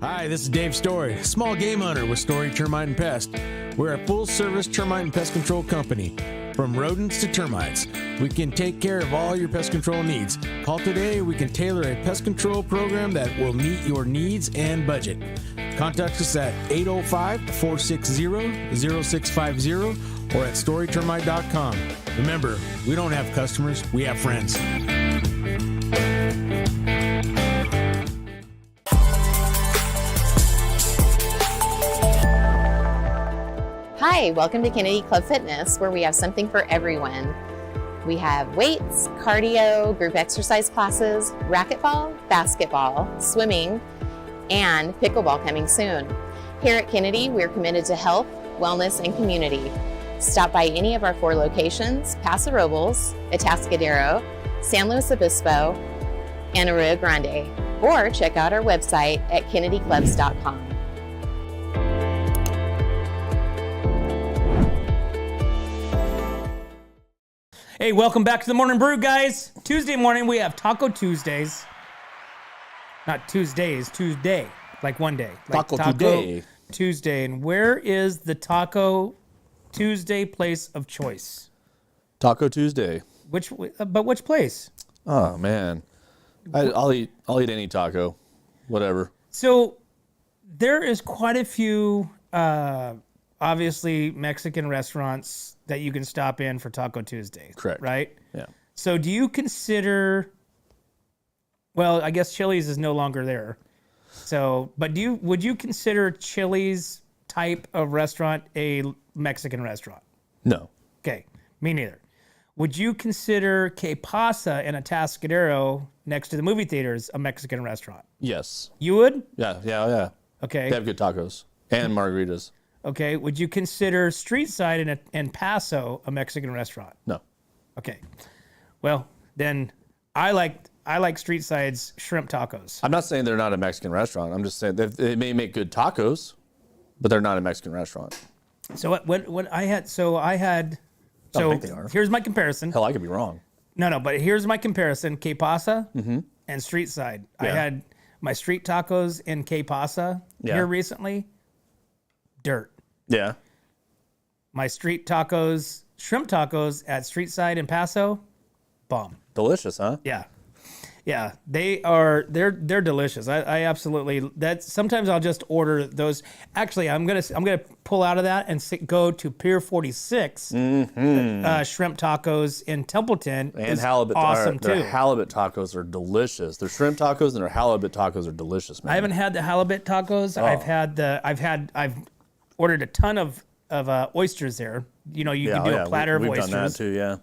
S5: Hi, this is Dave Story, small game hunter with Story Termite and Pest. We're a full-service termite and pest control company. From rodents to termites, we can take care of all your pest control needs. Call today. We can tailor a pest control program that will meet your needs and budget. Contact us at 805-460-0650 or at storytermite.com. Remember, we don't have customers, we have friends.
S6: Hi, welcome to Kennedy Club Fitness, where we have something for everyone. We have weights, cardio, group exercise classes, racquetball, basketball, swimming, and pickleball coming soon. Here at Kennedy, we're committed to health, wellness, and community. Stop by any of our 4 locations: Paso Robles, Atascadero, San Luis Obispo, and Arroyo Grande, or check out our website at kennedyclubs.com.
S1: Hey, welcome back to the Morning Brew, guys. Tuesday morning, we have Taco Tuesdays. Not Tuesdays, Tuesday, like one day. Like
S2: Taco Tuesday.
S1: Tuesday. And where is the Taco Tuesday place of choice?
S2: Taco Tuesday.
S1: Which place?
S2: Oh man, I'll eat any taco, whatever.
S1: So there is quite a few, obviously Mexican restaurants that you can stop in for Taco Tuesday.
S2: Correct.
S1: Right?
S2: Yeah.
S1: So do you consider? Well, I guess Chili's is no longer there. So, but would you consider Chili's type of restaurant a Mexican restaurant?
S2: No.
S1: Okay, me neither. Would you consider Que Pasa in Atascadero next to the movie theaters a Mexican restaurant?
S2: Yes.
S1: You would?
S2: Yeah.
S1: Okay.
S2: They have good tacos and margaritas.
S1: Okay, would you consider Street Side in Paso a Mexican restaurant?
S2: No.
S1: Okay, well then I like Street Side's shrimp tacos.
S2: I'm not saying they're not a Mexican restaurant. I'm just saying they may make good tacos, but they're not a Mexican restaurant.
S1: So I had
S2: think they are.
S1: Here's my comparison.
S2: Hell, I could be wrong.
S1: No, but here's my comparison: Que Pasa and Street Side. I had my street tacos in Que Pasa here recently. Dirt.
S2: Yeah.
S1: My street tacos, shrimp tacos at Street Side in Paso, bomb.
S2: Delicious, huh?
S1: Yeah, they're delicious. I absolutely sometimes I'll just order those. Actually, I'm gonna pull out of that and go to Pier 46 shrimp tacos in Templeton.
S2: And halibut,
S1: awesome too.
S2: Their halibut tacos are delicious. Their shrimp tacos and their halibut tacos are delicious, man.
S1: I haven't had the halibut tacos.
S2: Oh.
S1: I've ordered a ton of oysters there. You know, you can do a platter of oysters.
S2: We've done that too, yeah.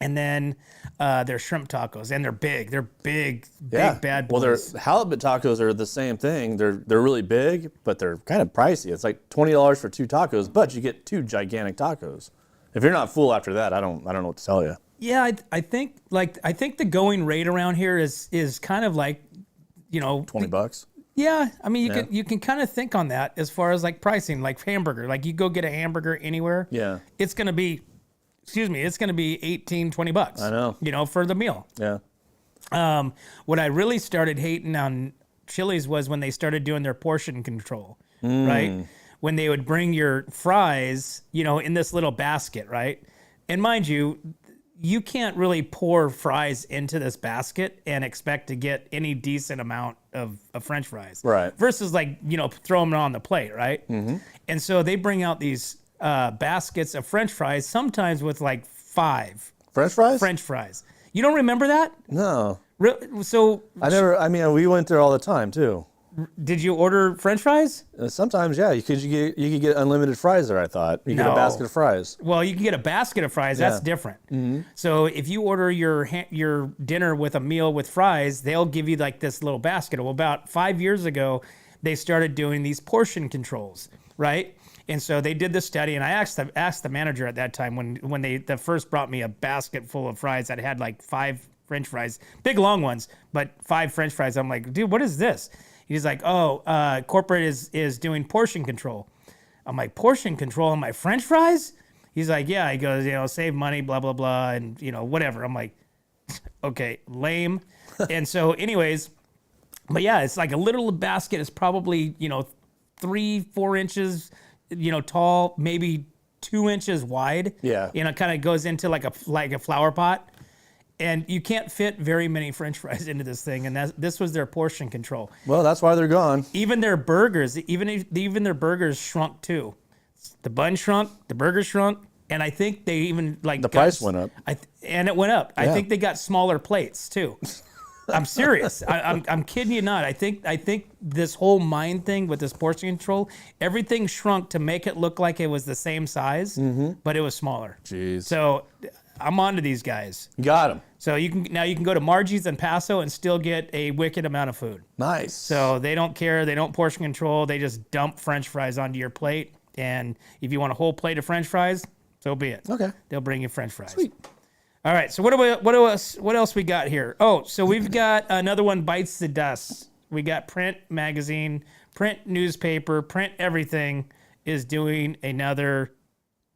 S1: And then their shrimp tacos, and they're big. They're big bad boys.
S2: Well, their halibut tacos are the same thing. They're really big, but they're kind of pricey. It's like $20 for 2 tacos, but you get 2 gigantic tacos. If you're not full after that, I don't know what to tell you.
S1: Yeah, I think the going rate around here is kind of like, you know,
S2: $20.
S1: Yeah, I mean you can kind of think on that as far as like pricing, like hamburger. Like you go get a hamburger anywhere, it's gonna be $18-20.
S2: I know.
S1: You know, for the meal.
S2: Yeah.
S1: What I really started hating on Chili's was when they started doing their portion control, right? When they would bring your fries, you know, in this little basket, right? And mind you, you can't really pour fries into this basket and expect to get any decent amount of French fries.
S2: Right.
S1: Versus like, you know, throw them on the plate, right? Mm-hmm. And so they bring out these baskets of French fries, sometimes with like 5
S2: French fries.
S1: French fries. You don't remember that?
S2: No.
S1: So
S2: we went there all the time too.
S1: Did you order French fries?
S2: Sometimes, yeah. You could get unlimited fries there. I thought you get a basket of fries.
S1: Well, you can get a basket of fries. That's different. Mm-hmm. So if you order your dinner with a meal with fries, they'll give you like this little basket. Well, about 5 years ago, they started doing these portion controls, right? And so they did this study, and I asked the manager at that time when they first brought me a basket full of fries that had like 5 French fries, big long ones, but 5 French fries. I'm like, dude, what is this? He's like, corporate is doing portion control. I'm like, portion control on my French fries? He's like, yeah. He goes, you know, save money, blah, blah, blah, and, you know, whatever. I'm like, okay, lame. And so anyways, but yeah, it's like a little basket is probably, you know, 3-4 inches, you know, tall, maybe 2 inches wide.
S2: Yeah.
S1: You know, it kind of goes into like a flower pot. And you can't fit very many French fries into this thing, and this was their portion control.
S2: Well, that's why they're gone.
S1: Even their burgers, even their burgers shrunk too. The bun shrunk, the burger shrunk, and I think they even like
S2: the price went up.
S1: And it went up. I think they got smaller plates too. I'm serious. I'm kidding you not. I think this whole mind thing with this portion control, everything shrunk to make it look like it was the same size, but it was smaller.
S2: Jeez.
S1: So I'm on to these guys.
S2: Got them.
S1: So you can go to Margie's and Paso and still get a wicked amount of food.
S2: Nice.
S1: So they don't care. They don't portion control. They just dump French fries onto your plate. And if you want a whole plate of French fries, so be it.
S2: Okay.
S1: They'll bring you French fries.
S2: Sweet.
S1: All right. So what else we got here? Oh, so we've got another one, Bites the Dust. We got print magazine, print newspaper, print everything is doing another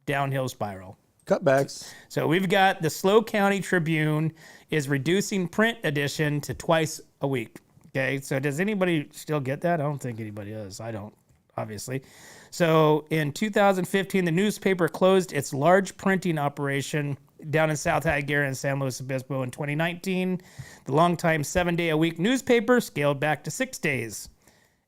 S1: downhill spiral.
S2: Cutbacks.
S1: So we've got the SLO County Tribune is reducing print edition to twice a week. Okay, so does anybody still get that? I don't think anybody does. I don't, obviously. So in 2015, the newspaper closed its large printing operation down in South Higuera and San Luis Obispo. In 2019, the longtime 7-day-a-week newspaper scaled back to 6 days.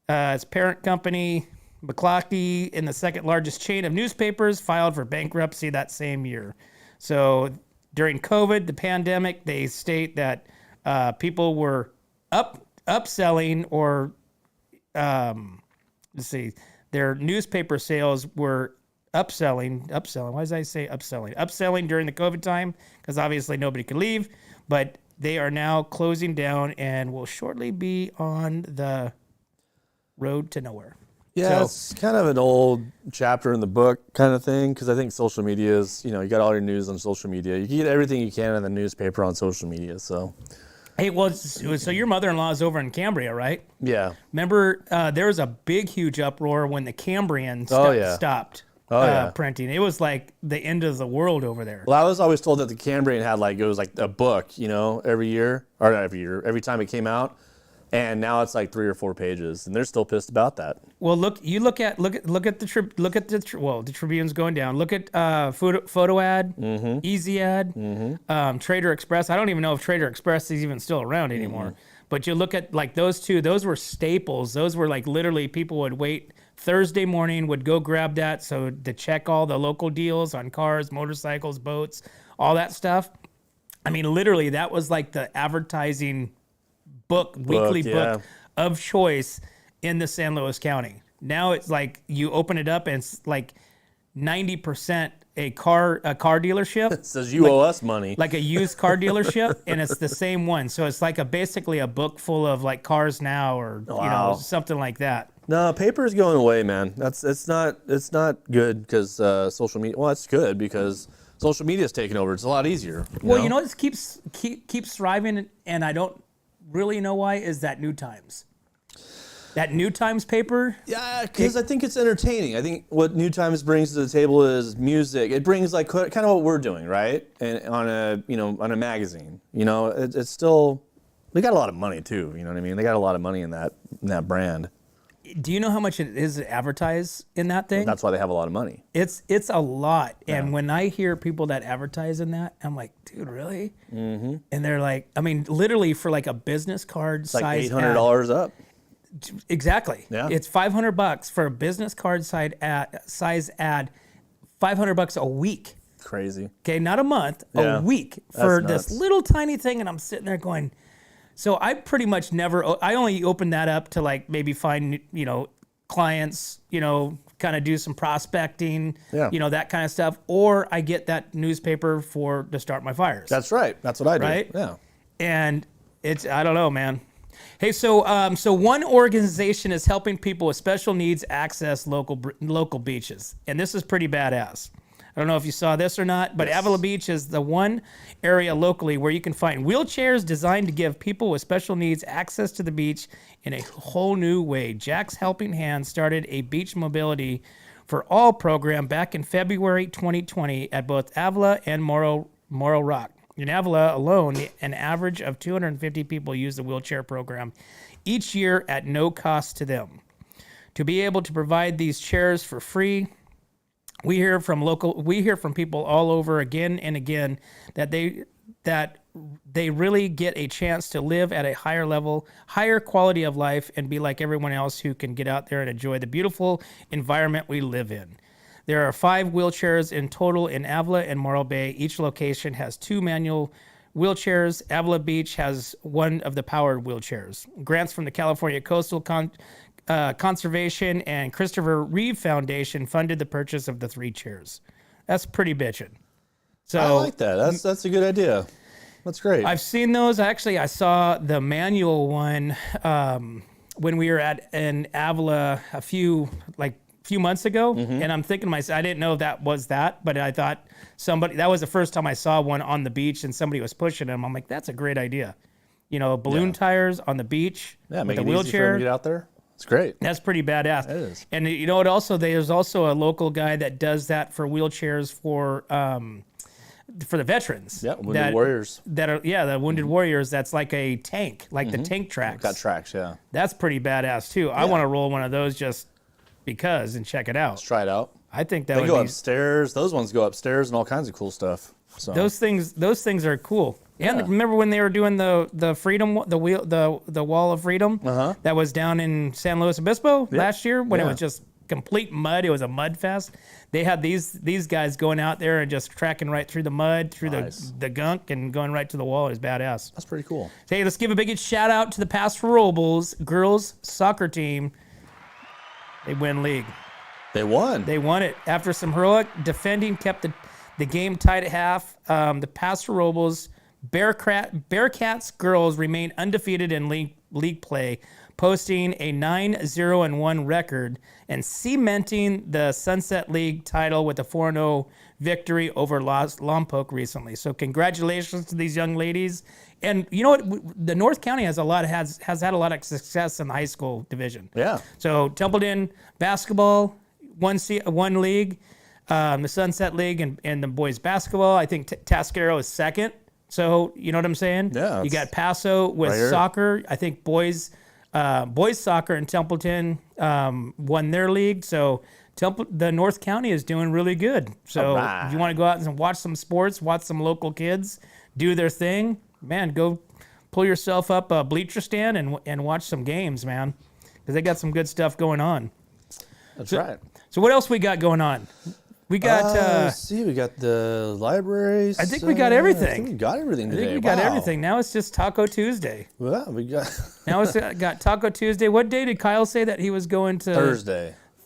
S1: Its parent company, McCloskey, in the second largest chain of newspapers, filed for bankruptcy that same year. So during COVID, the pandemic, they state that people were upselling or, their newspaper sales were upselling. Why does I say upselling? Upselling during the COVID time, because obviously nobody could leave, but they are now closing down and will shortly be on the road to nowhere.
S2: Yeah,
S1: So-
S2: it's kind of an old chapter in the book kind of thing, because I think social media is, you got all your news on social media. You can get everything you can in the newspaper on social media, so.
S1: Hey, well, so your mother-in-law is over in Cambria, right?
S2: Yeah.
S1: Remember, there was a big, huge uproar when the Cambrian stopped printing. It was like the end of the world over there.
S2: Well, I was always told that the Cambrian had it was like a book, every year, or not every year, every time it came out. And now it's like 3 or 4 pages, and they're still pissed about that.
S1: Well, look at the Tribune's going down. Look at Photo Ad, Easy Ad, Trader Express. I don't even know if Trader Express is even still around anymore. But you look at those two; those were staples. Those were literally people would wait Thursday morning, would go grab that to check all the local deals on cars, motorcycles, boats, all that stuff. I mean, literally, that was like the advertising weekly book of choice in the San Luis County. Now it's like you open it up and it's like 90% a car dealership.
S2: It says you owe us money.
S1: Like a used car delership, and it's the same one. So it's like basically a book full of Cars Now or something like that.
S2: No, paper is going away, man. It's not good because social media. Well, it's good because social media is taking over. It's a lot easier.
S1: You know what keeps thriving, and I don't really know why, is that New Times. That New Times paper.
S2: Yeah, because I think it's entertaining. I think what New Times brings to the table is music. It brings kind of what we're doing, right? And on a magazine. It's still, they got a lot of money too. You know what I mean? They got a lot of money in that brand.
S1: Do you know how much it is to advertise in that thing?
S2: That's why they have a lot of money.
S1: It's a lot. Yeah. And when I hear people that advertise in that, I'm like, dude, really? Mm-hmm. And they're like, I mean, literally for a business card
S2: it's
S1: size
S2: like $800 up.
S1: Exactly.
S2: Yeah.
S1: It's $500 for a business card size ad, $500 a week.
S2: Crazy.
S1: Okay, not a month, a week for this little tiny thing. And I'm sitting there going, so I pretty much I only open that up to maybe find, clients, kind of do some prospecting, that kind of stuff. Or I get that newspaper to start my fires.
S2: That's right. That's what I do.
S1: Right?
S2: Yeah.
S1: And I don't know, man. Hey, so one organization is helping people with special needs access local beaches. And this is pretty badass. I don't know if you saw this or not, but Avila Beach is the one area locally where you can find wheelchairs designed to give people with special needs access to the beach in a whole new way. Jack's Helping Hand started a beach mobility for all program back in February 2020 at both Avila and Morro Rock. In Avila alone, an average of 250 people use the wheelchair program each year at no cost to them. To be able to provide these chairs for free, we hear from people all over again and again that they really get a chance to live at a higher level, higher quality of life, and be like everyone else who can get out there and enjoy the beautiful environment we live in. There are 5 wheelchairs in total in Avila and Morro Bay. Each location has 2 manual wheelchairs. Avila Beach has one of the powered wheelchairs. Grants from the California Coastal Conservation and Christopher Reeve Foundation funded the purchase of the 3 chairs. That's pretty bitchin'. So
S2: I like that. That's a good idea. That's great.
S1: I've seen those. Actually, I saw the manual one when we were in Avila a few months ago, and I'm thinking to myself, I didn't know that was that, but I thought that was the first time I saw one on the beach and somebody was pushing them. I'm like, that's a great idea. Balloon tires on the beach with a wheelchair.
S2: Easy for them to get out there. It's great.
S1: That's pretty badass.
S2: It is.
S1: And there's also a local guy that does that for wheelchairs for the veterans.
S2: Yeah, wounded warriors.
S1: The wounded warriors. That's like a tank, the tank tracks.
S2: Got tracks, yeah.
S1: That's pretty badass too. I want to roll one of those just because and check it out.
S2: Let's try it out.
S1: I think that
S2: they
S1: would
S2: go
S1: be
S2: upstairs. Those ones go upstairs and all kinds of cool stuff. So
S1: those things are cool. And remember when they were doing the freedom, the wall of freedom that was down in San Luis Obispo last year when it was just complete mud. It was a mud fest. They had these guys going out there and just tracking right through the mud, through the gunk, and going right to the wall. It was badass.
S2: That's pretty cool.
S1: Hey, let's give a big shout out to the Paso Robles girls soccer team. They win league.
S2: They won.
S1: They won it after some heroic defending kept the game tied at half. The Paso Robles Bearcats girls remain undefeated in league play, posting a 9-0-1 record and cementing the Sunset League title with a 4-0 victory over Lompoc recently. So congratulations to these young ladies. And you know what? The North County has had a lot of success in the high school division.
S2: Yeah.
S1: So Templeton basketball, one league, the Sunset League, and the boys basketball. I think Tascadero is second. So you know what I'm saying?
S2: Yeah.
S1: You got Paso with
S2: right
S1: soccer. I think boys soccer in Templeton won their league. So the North County is doing really good. So if you want to go out and watch some sports, watch some local kids do their thing, man, go pull yourself up a bleacher stand and watch some games, man, because they got some good stuff going on.
S2: That's right.
S1: So what else we got going on? We got.
S2: Let's see, we got the libraries.
S1: I think we got everything.
S2: I think we got everything today.
S1: I think we got everything. Now it's just Taco Tuesday.
S2: Well, we got.
S1: Now it's got Taco Tuesday. What day did Kyle say that he was going to?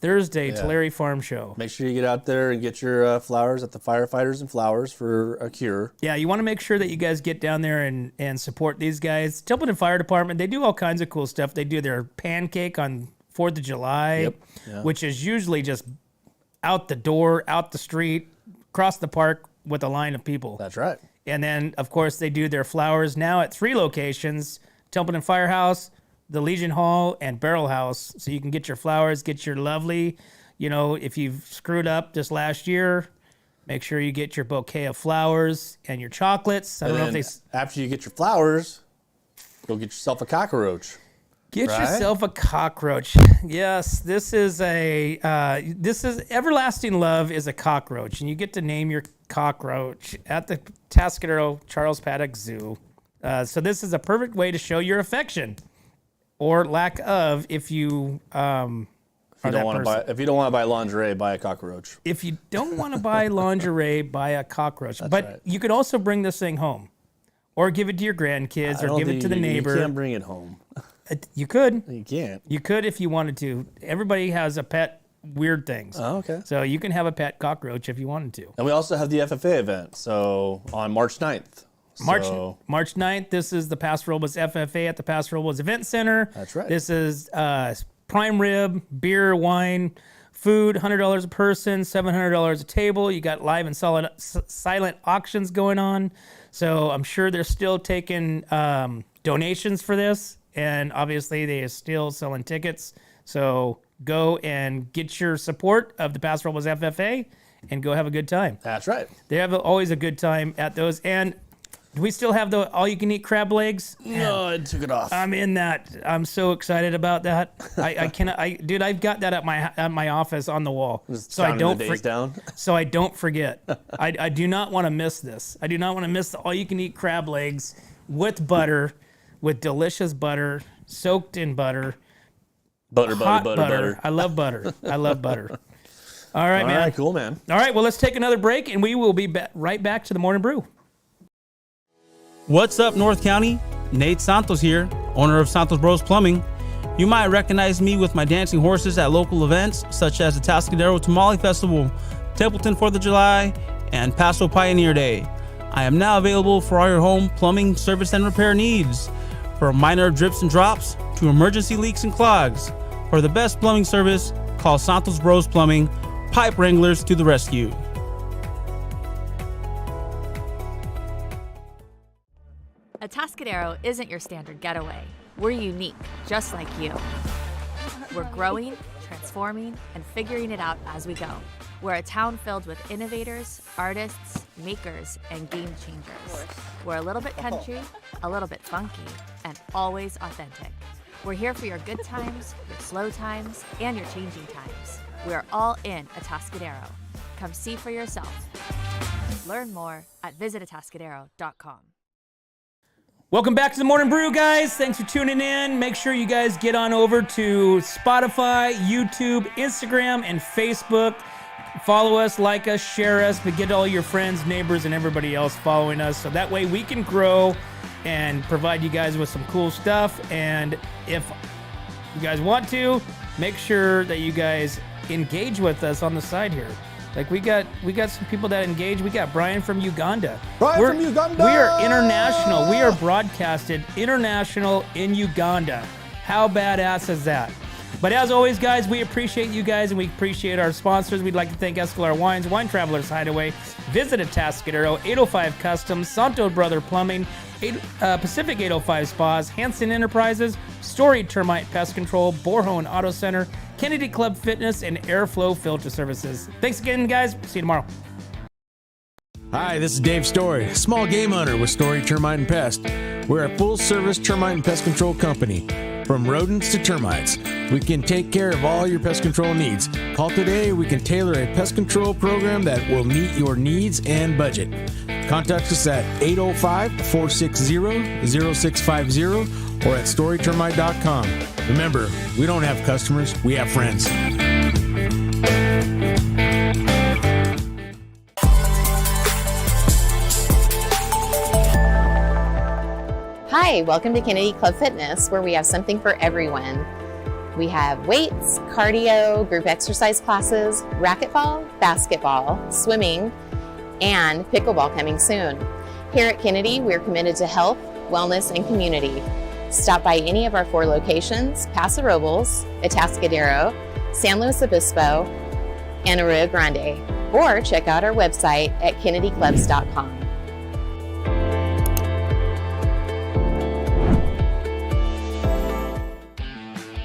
S1: Thursday, Tulare Farm Show.
S2: Make sure you get out there and get your flowers at the Firefighters and Flowers for a cure.
S1: Yeah, you want to make sure that you guys get down there and support these guys. Templeton Fire Department, they do all kinds of cool stuff. They do their pancake on 4th of July, which is usually just out the door, out the street, across the park with a line of people.
S2: That's right.
S1: And then, of course, they do their flowers now at 3 locations, Templeton Firehouse, the Legion Hall, and Barrel House. So you can get your flowers, get your lovely, if you've screwed up this last year, make sure you get your bouquet of flowers and your chocolates. I don't know if they...
S2: After you get your flowers, go get yourself a cockroach.
S1: Get yourself a cockroach. Yes, this is Everlasting Love is a cockroach, and you get to name your cockroach at the Tascadero Charles Paddock Zoo. So this is a perfect way to show your affection, or lack of, if you
S2: if you don't want to buy lingerie, buy a cockroach.
S1: If you don't want to buy lingerie, buy a cockroach.
S2: That's
S1: but
S2: right.
S1: You could also bring this thing home, or give it to your grandkids, or give it to the neighbor.
S2: You can't bring it home.
S1: You could.
S2: You can't.
S1: You could if you wanted to. Everybody has a pet weird things.
S2: Oh, okay.
S1: So you can have a pet cockroach if you wanted to.
S2: And we also have the FFA event, so on March 9th.
S1: March 9th, this is the Paso Robles FFA at the Paso Robles Event Center.
S2: That's right.
S1: This is prime rib, beer, wine, food, $100 a person, $700 a table. You got live and silent auctions going on. So I'm sure they're still taking donations for this. And obviously, they are still selling tickets. So go and get your support of the Paso Robles FFA and go have a good time.
S2: That's right.
S1: They have always a good time at those. And do we still have the all-you-can-eat crab legs?
S2: No, I took it off.
S1: I'm in that. I'm so excited about that. Dude, I've got that at my office on the wall.
S2: So I
S1: don't forget. I do not want to miss this. I do not want to miss the all-you-can-eat crab legs with butter. With delicious butter, soaked in butter.
S2: Butter.
S1: I love butter. I love butter. All right, man.
S2: All right, cool, man.
S1: All right, well, let's take another break, and we will be right back to the Morning Brew.
S7: What's up, North County? Nate Santos here, owner of Santos Bros Plumbing. You might recognize me with my dancing horses at local events, such as the Tascadero Tamale Festival, Templeton 4th of July, and Paso Pioneer Day. I am now available for all your home plumbing service and repair needs. From minor drips and drops to emergency leaks and clogs. For the best plumbing service, call Santos Bros Plumbing, pipe wranglers to the rescue.
S8: Atascadero isn't your standard getaway. We're unique, just like you. We're growing, transforming, and figuring it out as we go. We're a town filled with innovators, artists, makers, and game changers. We're a little bit country, a little bit funky, and always authentic. We're here for your good times, your slow times, and your changing times. We're all in Atascadero. Come see for yourself. Learn more at visitatascadero.com.
S1: Welcome back to the Morning Brew, guys. Thanks for tuning in. Make sure you guys get on over to Spotify, YouTube, Instagram, and Facebook. Follow us, like us, share us, but get all your friends, neighbors, and everybody else following us so that way we can grow and provide you guys with some cool stuff. And if you guys want to, make sure that you guys engage with us on the side here. Like we got some people that engage. We got Brian from Uganda.
S9: From Uganda.
S1: We are international. We are broadcasted international in Uganda. How badass is that? But as always, guys, we appreciate you guys and we appreciate our sponsors. We'd like to thank Escalar Wines, Wine Travelers Hideaway, Visit Atascadero, 805 Customs, Santo Brother Plumbing, Pacific 805 Spas, Hanson Enterprises, Story Termite Pest Control, Borhone Auto Center, Kennedy Club Fitness, and Airflow Filter Services. Thanks again, guys. See you tomorrow.
S5: Hi, this is Dave Story, small game hunter with Story Termite and Pest. We're a full-service termite and pest control company. From rodents to termites, we can take care of all your pest control needs. Call today, we can tailor a pest control program that will meet your needs and budget. Contact us at 805-460-0650 or at storytermite.com. Remember, we don't have customers, we have friends.
S6: Hi, welcome to Kennedy Club Fitness, where we have something for everyone. We have weights, cardio, group exercise classes, racquetball, basketball, swimming, and pickleball coming soon. Here at Kennedy, we're committed to health, wellness, and community. Stop by any of our 4 locations, Paso Robles, Atascadero, San Luis Obispo, and Arroyo Grande, or check out our website at kennedyclubs.com.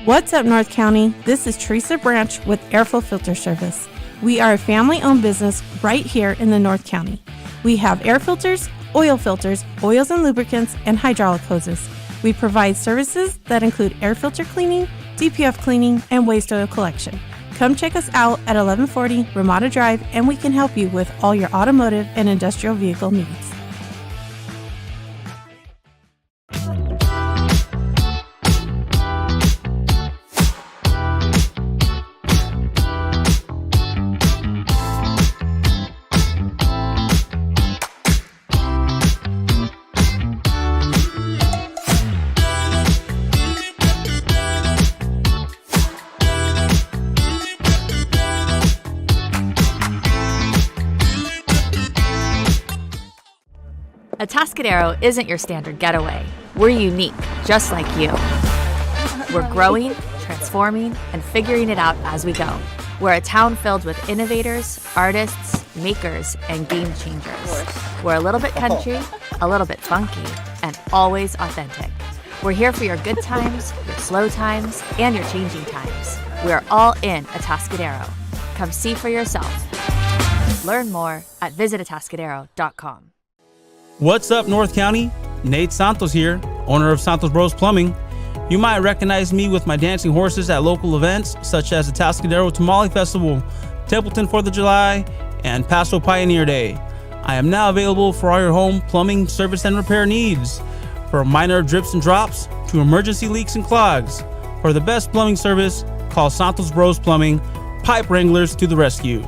S3: What's up, North County? This is Teresa Branch with Airflow Filter Service. We are a family-owned business right here in the North County. We have air filters, oils and lubricants, and hydraulic hoses. We provide services that include air filter cleaning, DPF cleaning, and waste oil collection. Come check us out at 1140 Ramada Drive, and we can help you with all your automotive and industrial vehicle needs.
S8: Atascadero isn't your standard getaway. We're unique, just like you. We're growing, transforming, and figuring it out as we go. We're a town filled with innovators, artists, makers, and game changers. We're a little bit country, a little bit funky, and always authentic. We're here for your good times, your slow times, and your changing times. We are all in Atascadero. Come see for yourself. Learn more at visitatascadero.com.
S7: What's up, North County? Nate Santos here, owner of Santos Bros Plumbing. You might recognize me with my dancing horses at local events such as the Atascadero Tamale Festival, Templeton 4th of July, and Paso Pioneer Day. I am now available for all your home plumbing service and repair needs, from minor drips and drops to emergency leaks and clogs. For the best plumbing service, call Santos Bros Plumbing, pipe wranglers to the rescue.